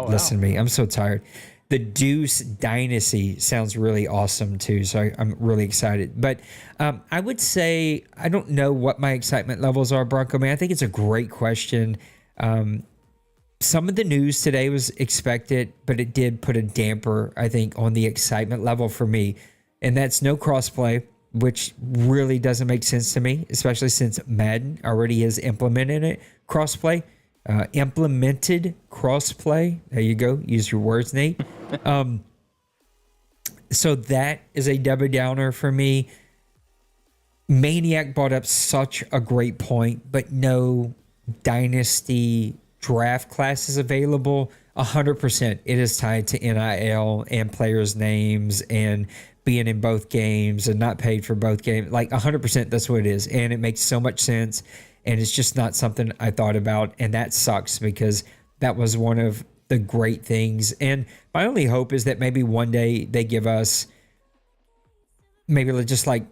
S2: listen to me, I'm so tired. The Deuce Dynasty sounds really awesome too, so I'm really excited. But I would say, I don't know what my excitement levels are, Bronco Man. I think it's a great question. Some of the news today was expected, but it did put a damper, I think, on the excitement level for me. And that's no crossplay, which really doesn't make sense to me, especially since Madden already has implemented it. Crossplay, implemented crossplay. There you go. Use your words, Nate. So that is a Debbie Downer for me. Maniac brought up such a great point, but no Dynasty draft classes available. 100%. It is tied to NIL and players' names and being in both games and not paid for both games. Like 100%, that's what it is. And it makes so much sense. And it's just not something I thought about. And that sucks because that was one of the great things. And my only hope is that maybe one day they give us maybe just like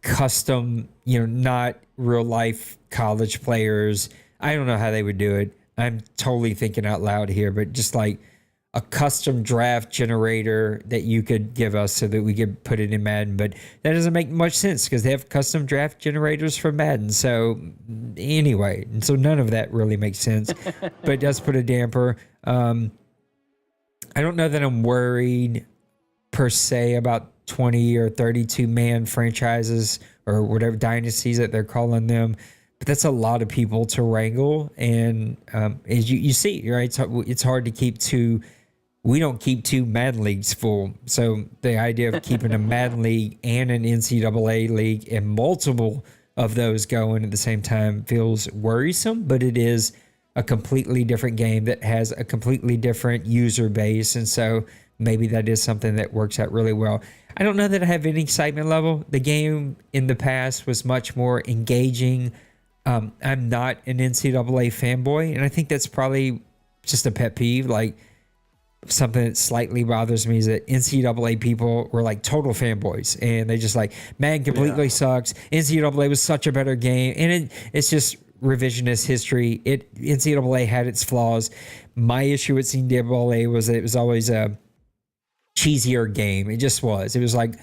S2: custom, not real life college players. I don't know how they would do it. I'm totally thinking out loud here, but just like a custom draft generator that you could give us so that we could put it in Madden. But that doesn't make much sense because they have custom draft generators for Madden. So anyway, and so none of that really makes sense, but it does put a damper. I don't know that I'm worried per se about 20 or 32 man franchises or whatever dynasties that they're calling them. But that's a lot of people to wrangle. And as you see, right, it's hard to keep we don't keep two Madden leagues full. So the idea of keeping a Madden league and an NCAA league and multiple of those going at the same time feels worrisome, but it is a completely different game that has a completely different user base. And so maybe that is something that works out really well. I don't know that I have any excitement level. The game in the past was much more engaging. I'm not an NCAA fanboy, and I think that's probably just a pet peeve. Like, something that slightly bothers me is that NCAA people were like total fanboys, and they just like, man, completely sucks. NCAA was such a better game, and it's just revisionist history. NCAA had its flaws. My issue with NCAA was that it was always a cheesier game. It just was. It was like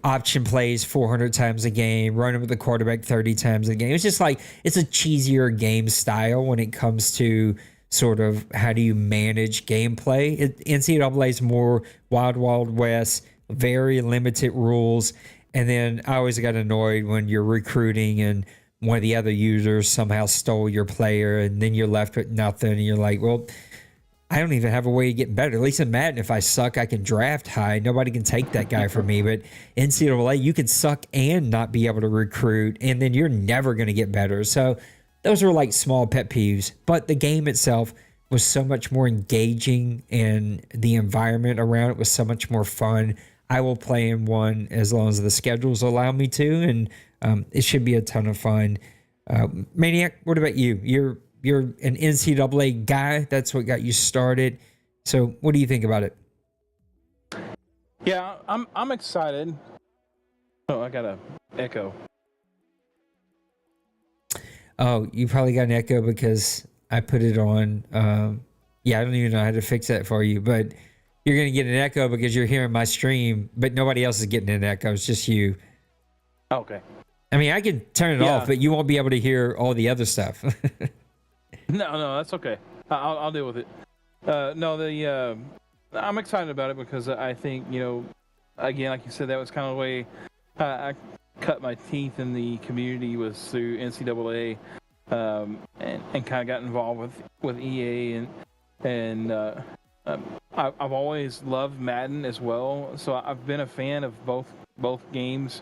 S2: option plays 400 times a game, running with the quarterback 30 times a game. It's just like, it's a cheesier game style when it comes to sort of how do you manage gameplay. NCAA is more wild, wild west, very limited rules. And then I always got annoyed when you're recruiting and one of the other users somehow stole your player and then you're left with nothing. And you're like, well, I don't even have a way to get better. At least in Madden, if I suck, I can draft high. Nobody can take that guy from me. But NCAA, you can suck and not be able to recruit, and then you're never going to get better. So those are like small pet peeves. But the game itself was so much more engaging, and the environment around it was so much more fun. I will play in one as long as the schedules allow me to, and it should be a ton of fun. Maniac, what about you? You're an NCAA guy. That's what got you started. So what do you think about it?
S3: Yeah, I'm excited. Oh, I got an echo.
S2: Oh, you probably got an echo because I put it on. Yeah, I don't even know how to fix that for you, but you're going to get an echo because you're hearing my stream, but nobody else is getting an echo. It's just you.
S3: Okay.
S2: I mean, I can turn it off, but you won't be able to hear all the other stuff.
S3: No, that's okay. I'll deal with it. I'm excited about it because I think, again, like you said, that was kind of the way I cut my teeth in the community was through NCAA, and kind of got involved with EA, and I've always loved Madden as well. So I've been a fan of both games.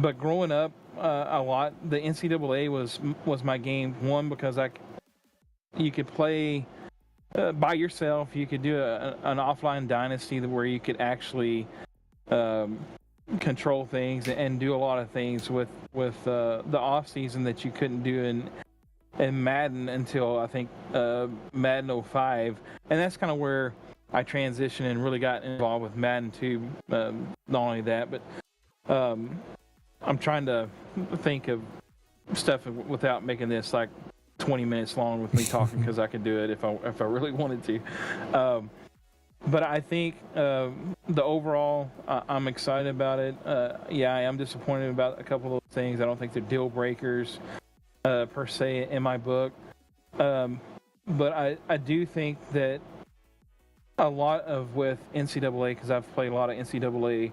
S3: But growing up, a lot the NCAA was my game. One, because you could play by yourself. You could do an offline dynasty where you could actually control things and do a lot of things with the off season that you couldn't do in Madden until I think Madden 05, and that's kind of where I transitioned and really got involved with Madden 2. Not only that, but I'm trying to think of stuff without making this like 20 minutes long with me talking, because I could do it if I really wanted to. But I think the overall, I'm excited about it. Yeah, I am disappointed about a couple of things. I don't think they're deal breakers per se in my book. But I do think that a lot of with NCAA, because I've played a lot of NCAA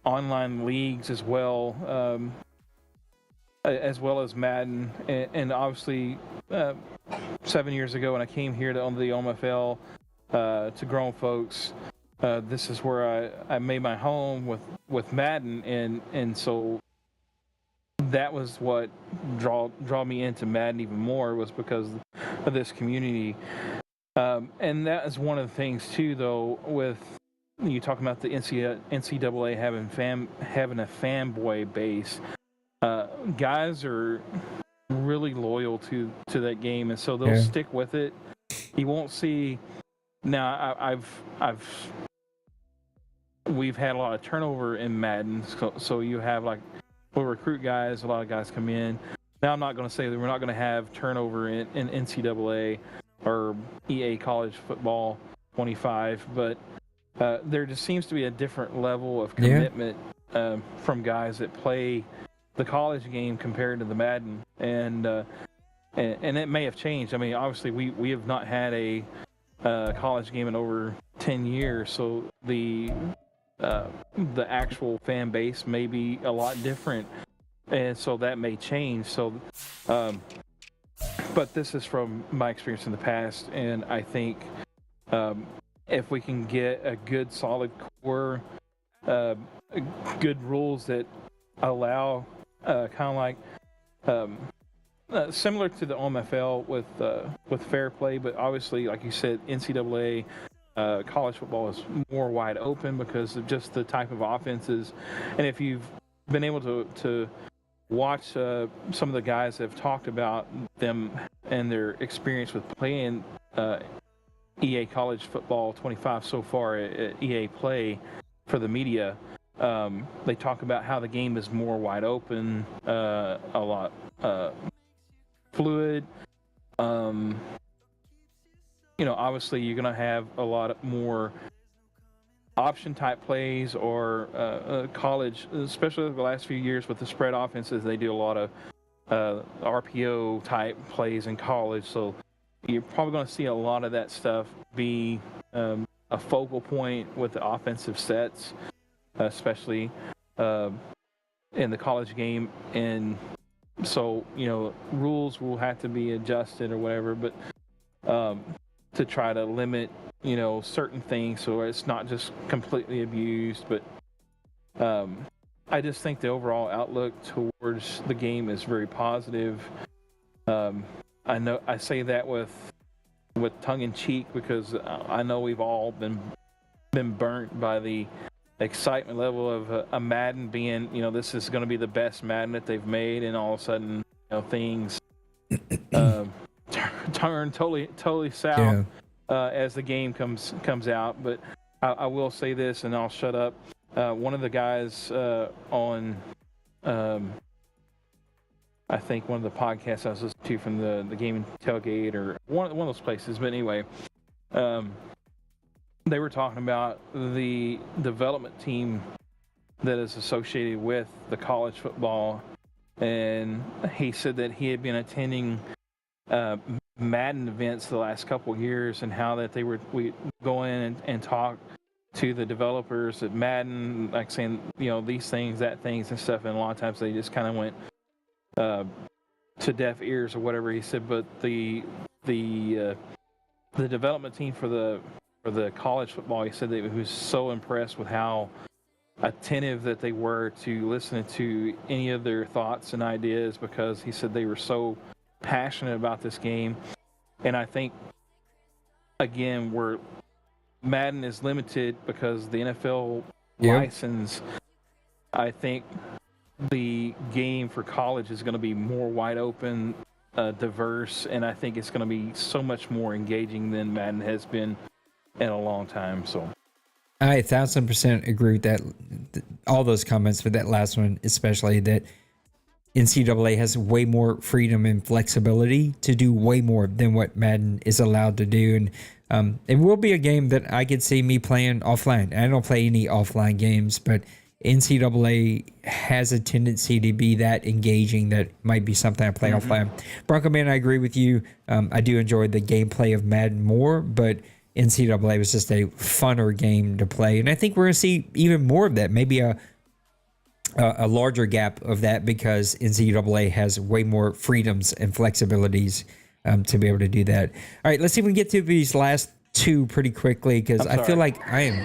S3: online leagues as well as Madden, and obviously 7 years ago when I came here to the OMFL to grown folks, this is where I made my home with Madden, and so that was what draw me into Madden even more, was because of this community. And that is one of the things too, though, with you talk about the NCAA having a fanboy base. Guys are really loyal to that game, and so they'll stick with it. You won't see now. We've had a lot of turnover in Madden, so you have like we'll recruit guys. A lot of guys come in. Now I'm not going to say that we're not going to have turnover in NCAA or EA College Football 25, but there just seems to be a different level of commitment from guys that play the college game compared to the Madden, and it may have changed. I mean, obviously we have not had a college game in over 10 years, so the actual fan base may be a lot different, and so that may change. So, but this is from my experience in the past, and I think if we can get a good solid core, good rules that allow kind of like similar to the OMFL with fair play, but obviously, like you said, NCAA college football is more wide open because of just the type of offenses. And if you've been able to watch some of the guys that have talked about them and their experience with playing EA College Football 25 so far at EA Play for the media, they talk about how the game is more wide open, a lot fluid. Obviously you're going to have a lot more option type plays or college, especially the last few years with the spread offenses. They do a lot of RPO type plays in college, so you're probably going to see a lot of that stuff be a focal point with the offensive sets, especially in the college game. And so rules will have to be adjusted or whatever, but to try to limit certain things so it's not just completely abused. But I just think the overall outlook towards the game is very positive. I know I say that with tongue in cheek because I know we've all been burnt by the excitement level of a Madden being, this is going to be the best Madden that they've made, and all of a sudden, things turn totally south as the game comes out. But I will say this, and I'll shut up. One of the guys on, I think one of the podcasts I was listening to from the Gaming Tailgate or one of those places, but anyway, they were talking about the development team that is associated with the college football, and he said that he had been attending Madden events the last couple of years, and how that we go in and talk to the developers at Madden, like saying these things, that things, and stuff, and a lot of times they just kind of went to deaf ears or whatever he said. But the development team for the college football, he said that he was so impressed with how attentive that they were to listening to any of their thoughts and ideas, because he said they were so passionate about this game. And I think again, where Madden is limited because the NFL license, I think the game for college is going to be more wide open, diverse, and I think it's going to be so much more engaging than Madden has been in a long time. So
S2: I 1,000% agree with that. All those comments, but that last one especially, that NCAA has way more freedom and flexibility to do way more than what Madden is allowed to do. And it will be a game that I could see me playing offline. I don't play any offline games, but NCAA has a tendency to be that engaging that might be something I play offline. Bronco Man, I agree with you. I do enjoy the gameplay of Madden more, but NCAA was just a funner game to play. And I think we're going to see even more of that, maybe a larger gap of that, because NCAA has way more freedoms and flexibilities to be able to do that. All right, let's see if we can get through these last two pretty quickly, because I feel like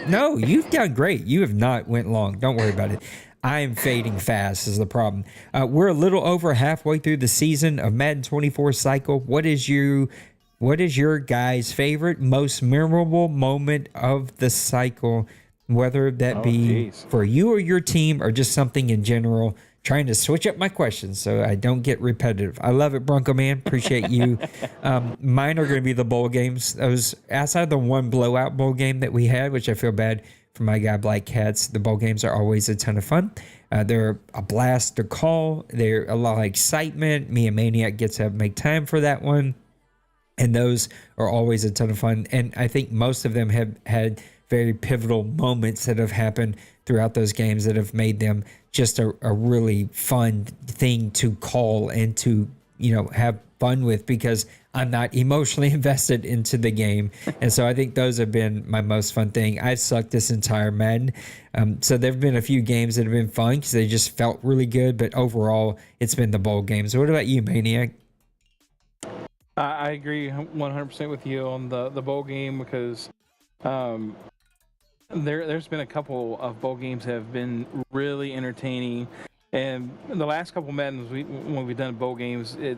S2: no, you've done great. You have not went long. Don't worry about it. I am fading fast is the problem. We're a little over halfway through the season of Madden 24 cycle. What is your guys' favorite, most memorable moment of the cycle whether that be
S3: geez.
S2: for you or your team or just something in general. Trying to switch up my questions so I don't get repetitive. I love it, Bronco Man. Appreciate you. Mine are going to be the bowl games. Those outside the one blowout bowl game that we had, which I feel bad for my guy Black Cats. The bowl games are always a ton of fun. They're a blast to call. They're a lot of excitement. Me and Maniac gets to make time for that one. And those are always a ton of fun. And I think most of them have had very pivotal moments that have happened throughout those games that have made them just a really fun thing to call and to, have fun with, because I'm not emotionally invested into the game. And so I think those have been my most fun thing. I've sucked this entire Madden. So there have been a few games that have been fun because they just felt really good. But overall, it's been the bowl games. What about you, Maniac?
S3: I agree 100% with you on the bowl game, because there's been a couple of bowl games that have been really entertaining, and the last couple Maddens when we've done bowl games, 9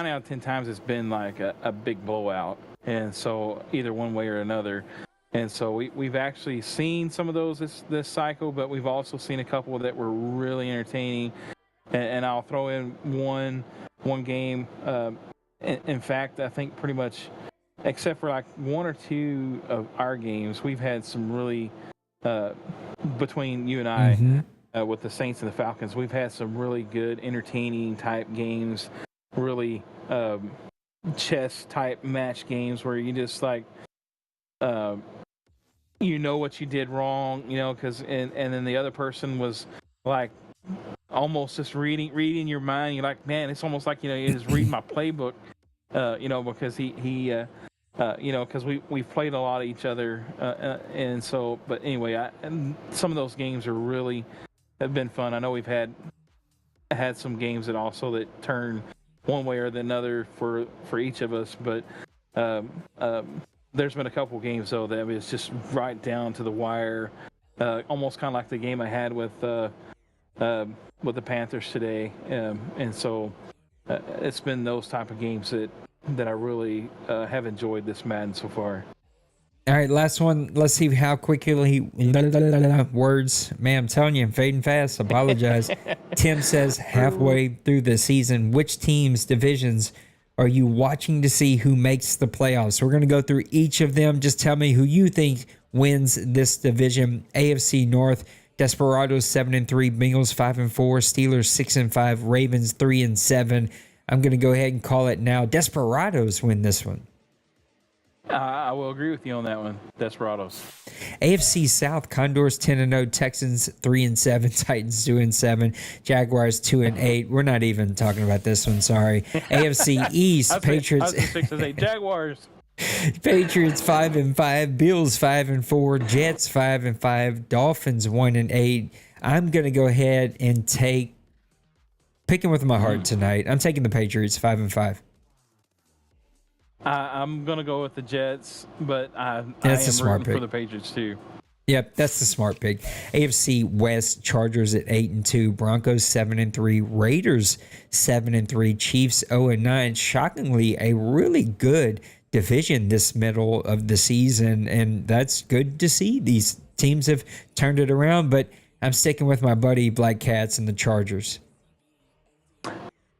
S3: out of 10 times it's been like a big blowout, and so either one way or another. And so we've actually seen some of those this cycle, but we've also seen a couple that were really entertaining. And I'll throw in one game. In fact, I think pretty much, except for like one or two of our games, we've had some really, between you and I, with the Saints and the Falcons, we've had some really good, entertaining type games, really chess type match games where you just like, what you did wrong, because and then the other person was like almost just reading your mind. You're like, man, it's almost like you just read my playbook, because he because we've played a lot of each other, and so. But anyway, and some of those games have been fun. I know we've had some games that turn one way or the other for each of us, but there's been a couple games though that was just right down to the wire, almost kind of like the game I had with the Panthers today, and so it's been those type of games that I really have enjoyed this Madden so far.
S2: All right, last one. Let's see how quickly words. Man, I'm telling you, I'm fading fast. Apologize. Tim says, halfway through the season, which teams, divisions are you watching to see who makes the playoffs? We're going to go through each of them. Just tell me who you think wins this division. AFC North, Desperados 7-3, Bengals 5-4, Steelers 6-5, Ravens 3-7. I'm going to go ahead and call it now. Desperados win this one.
S3: I will agree with you on that one. Desperados.
S2: AFC South, Condors 10-0, Texans 3-7, Titans 2-7, Jaguars 2-8. We're not even talking about this one. Sorry. AFC East, Patriots
S3: 6-8. Jaguars.
S2: Patriots 5-5, Bills 5-4, Jets 5-5, Dolphins 1-8. I'm gonna go ahead and picking with my heart tonight. I'm taking the Patriots 5-5.
S3: I'm gonna go with the Jets, but I am rooting for the Patriots too.
S2: Yep, that's the smart pick. AFC West, Chargers at 8-2, Broncos 7-3, Raiders 7-3, Chiefs 0-9. Shockingly, a really good division this middle of the season, and that's good to see. These teams have turned it around, but I'm sticking with my buddy Black Cats and the Chargers.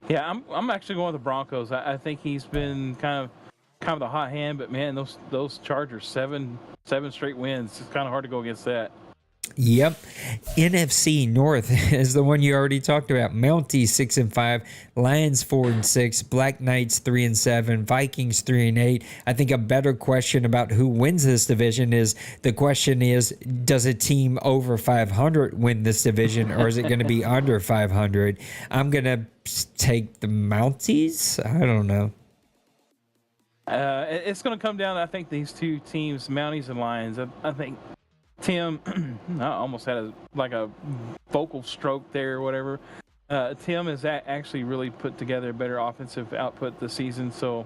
S3: Yeah, I'm actually going with the Broncos. I think he's been kind of the hot hand, but man, those Chargers, seven straight wins. It's kind of hard to go against that.
S2: Yep. NFC North is the one you already talked about. Mounties 6-5, Lions 4-6, Black Knights 3-7, Vikings 3-8. I think a better question about who wins this division is does a team over 500 win this division, or is it going to be under 500? I'm going to take the Mounties. I don't know.
S3: It's going to come down to, I think, these two teams, Mounties and Lions. I think Tim, I almost had a vocal stroke there or whatever. Tim has actually really put together a better offensive output this season, so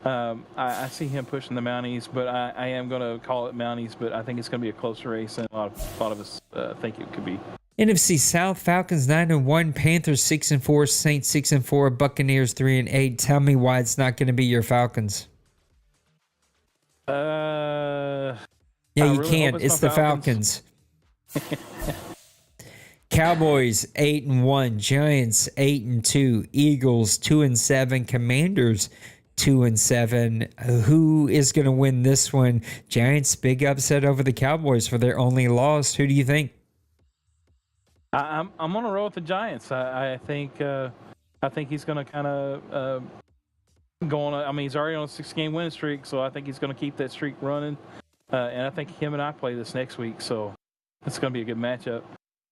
S3: I see him pushing the Mounties, but I am going to call it Mounties, but I think it's going to be a closer race than a lot of us think it could be.
S2: NFC South, Falcons 9-1, Panthers 6-4, Saints 6-4, Buccaneers 3-8. Tell me why it's not going to be your Falcons. Yeah,
S3: I
S2: you
S3: really
S2: can't.
S3: hope
S2: It's
S3: my
S2: the Falcons. Cowboys 8-1, Giants 8-2, Eagles 2-7, Commanders 2-7. Who is going to win this one? Giants big upset over the Cowboys for their only loss. Who do you think?
S3: I'm on a roll with the Giants. I think he's going to kind of go on. I mean, he's already on a 6-game winning streak, so I think he's going to keep that streak running. And I think him and I play this next week, so it's going to be a good matchup.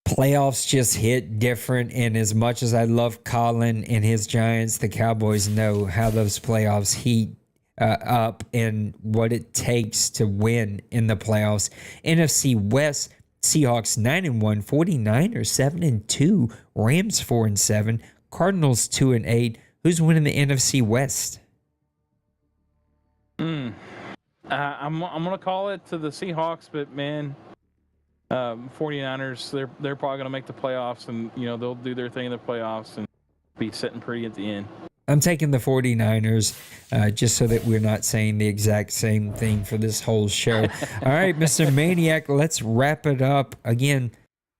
S2: Playoffs just hit different, and as much as I love Colin and his Giants, the Cowboys know how those playoffs heat up and what it takes to win in the playoffs. NFC West, Seahawks 9-1, 49ers 7-2, Rams 4-7, Cardinals 2-8. Who's winning the NFC West?
S3: I'm gonna call it to the Seahawks, but man, 49ers, they're probably gonna make the playoffs, and they'll do their thing in the playoffs and be sitting pretty at the end.
S2: I'm taking the 49ers just so that we're not saying the exact same thing for this whole show. All right, Mr. Maniac, let's wrap it up. Again,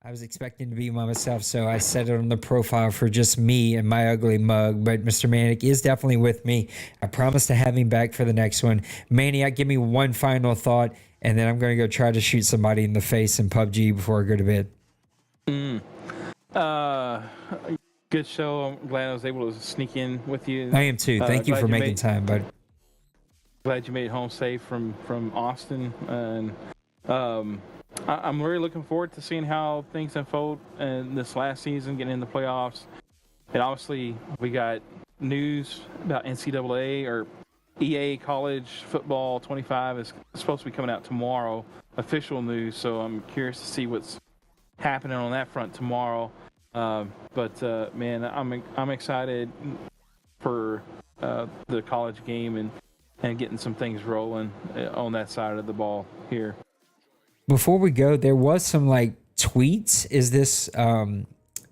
S2: I was expecting to be by myself, so I set it on the profile for just me and my ugly mug, but Mr. Maniac is definitely with me. I promise to have him back for the next one. Maniac, give me one final thought, and then I'm going to go try to shoot somebody in the face in PUBG before I go to bed.
S3: Good show. I'm glad I was able to sneak in with you.
S2: I am too. Thank you for making time, bud.
S3: Glad you made it home safe from Austin, and I'm really looking forward to seeing how things unfold in this last season, getting in the playoffs. And obviously, we got news about NCAA or EA College Football 25 is supposed to be coming out tomorrow, official news. So I'm curious to see what's happening on that front tomorrow. But man, I'm excited for the college game and getting some things rolling on that side of the ball here.
S2: Before we go, there was some tweets. Is this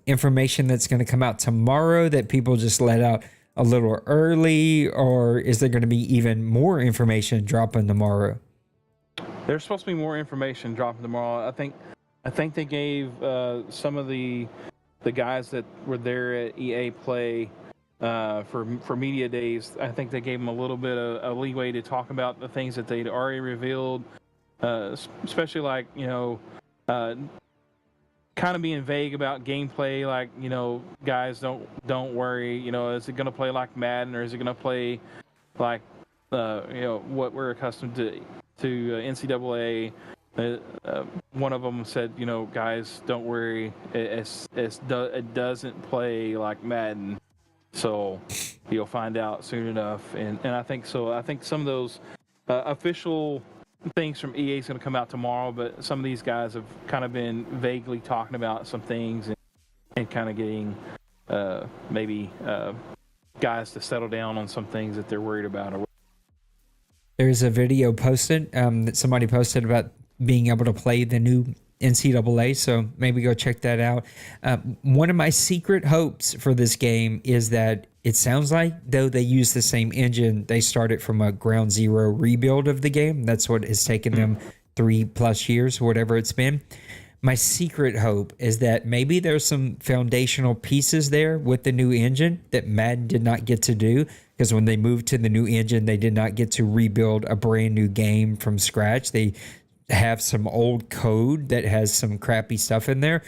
S2: information that's going to come out tomorrow that people just let out a little early, or is there going to be even more information dropping tomorrow?
S3: There's supposed to be more information dropping tomorrow. I think they gave some of the guys that were there at EA Play for media days. I think they gave them a little bit of a leeway to talk about the things that they'd already revealed, especially kind of being vague about gameplay. Guys, don't worry. Is it going to play like Madden, or is it going to play like what we're accustomed to NCAA? One of them said, guys, don't worry. It doesn't play like Madden, so you'll find out soon enough. And I think so. I think some of those official things from EA is going to come out tomorrow, but some of these guys have kind of been vaguely talking about some things and kind of getting maybe guys to settle down on some things that they're worried about.
S2: There's a video posted that somebody posted about being able to play the new NCAA, so maybe go check that out. One of my secret hopes for this game is that it sounds like, though they use the same engine, they started from a ground zero rebuild of the game. That's what has taken them 3+ years, whatever it's been. My secret hope is that maybe there's some foundational pieces there with the new engine that Madden did not get to do, because when they moved to the new engine, they did not get to rebuild a brand new game from scratch. They have some old code that has some crappy stuff in there.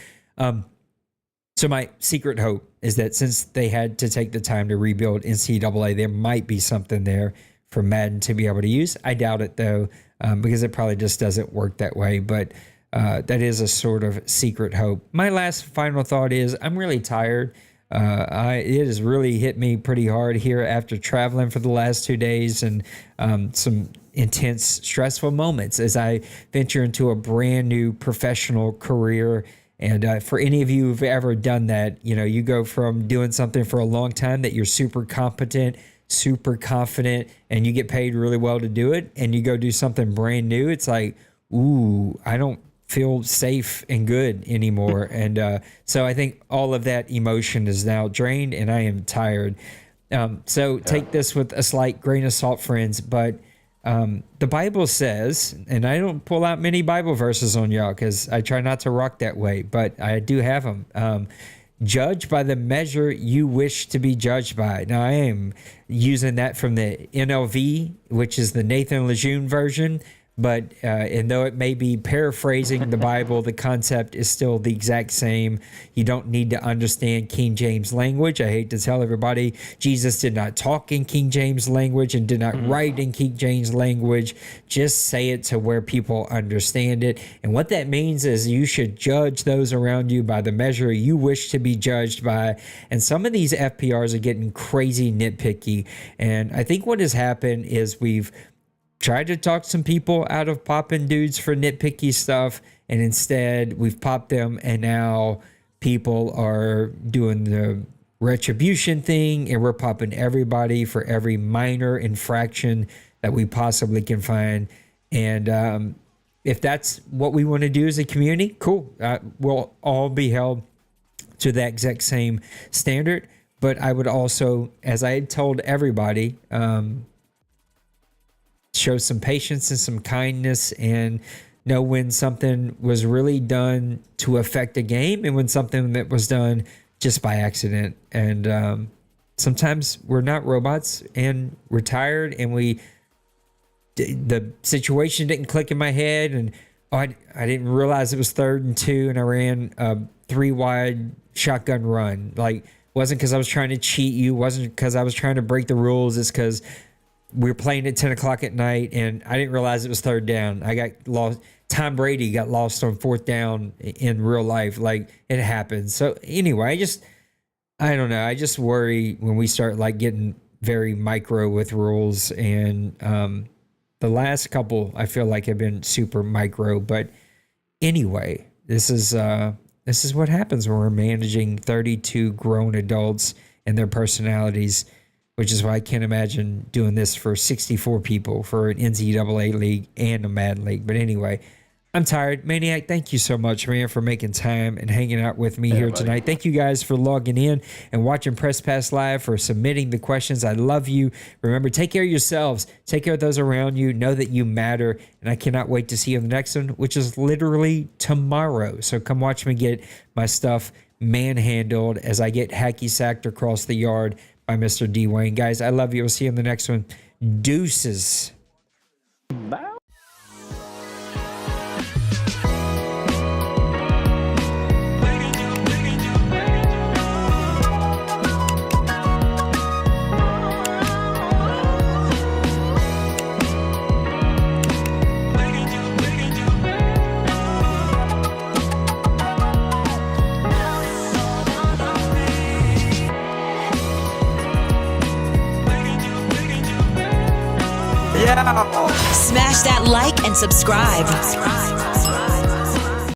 S2: So my secret hope is that since they had to take the time to rebuild NCAA, there might be something there for Madden to be able to use. I doubt it, though, because it probably just doesn't work that way. But that is a sort of secret hope. My last final thought is I'm really tired. It has really hit me pretty hard here after traveling for the last 2 days and some intense, stressful moments as I venture into a brand new professional career. And for any of you who've ever done that, you go from doing something for a long time that you're super competent, super confident, and you get paid really well to do it, and you go do something brand new. It's like, ooh, I don't feel safe and good anymore. And so I think all of that emotion is now drained, and I am tired. So take this with a slight grain of salt, friends, but The Bible says, and I don't pull out many Bible verses on y'all because I try not to rock that way, but I do have them. Judge by the measure you wish to be judged by. Now, I am using that from the NLV, which is the Nathan Lejeune version. But and though it may be paraphrasing the Bible, the concept is still the exact same. You don't need to understand King James language. I hate to tell everybody, Jesus did not talk in King James language and did not write in King James language. Just say it to where people understand it. And what that means is you should judge those around you by the measure you wish to be judged by. And some of these FPRs are getting crazy nitpicky. And I think what has happened is we've tried to talk some people out of popping dudes for nitpicky stuff, and instead we've popped them, and now people are doing the retribution thing, and we're popping everybody for every minor infraction that we possibly can find. And if that's what we want to do as a community, cool. We'll all be held to that exact same standard. But I would also, as I had told everybody, show some patience and some kindness, and know when something was really done to affect a game and when something that was done just by accident. And sometimes we're not robots, and we're tired, and the situation didn't click in my head, and I didn't realize it was 3rd and 2, and I ran a 3-wide shotgun run. Like, wasn't because I was trying to cheat you, wasn't because I was trying to break the rules. It's because we were playing at 10 o'clock at night, and I didn't realize it was 3rd down. I got lost. Tom Brady got lost on 4th down in real life. Like, it happens. So anyway, I don't know. I just worry when we start like getting very micro with rules. And the last couple I feel like have been super micro. But anyway, this is what happens when we're managing 32 grown adults and their personalities, which is why I can't imagine doing this for 64 people for an NCAA league and a Madden league. But anyway, I'm tired. Maniac, thank you so much, man, for making time and hanging out with me here tonight. Thank you guys for logging in and watching Press Pass Live, for submitting the questions. I love you. Remember, take care of yourselves. Take care of those around you. Know that you matter. And I cannot wait to see you in the next one, which is literally tomorrow. So come watch me get my stuff manhandled as I get hacky sacked across the yard by Mr. D. Wayne. Guys, I love you. We'll see you in the next one. Deuces.
S3: Bye.
S1: Smash that like and subscribe.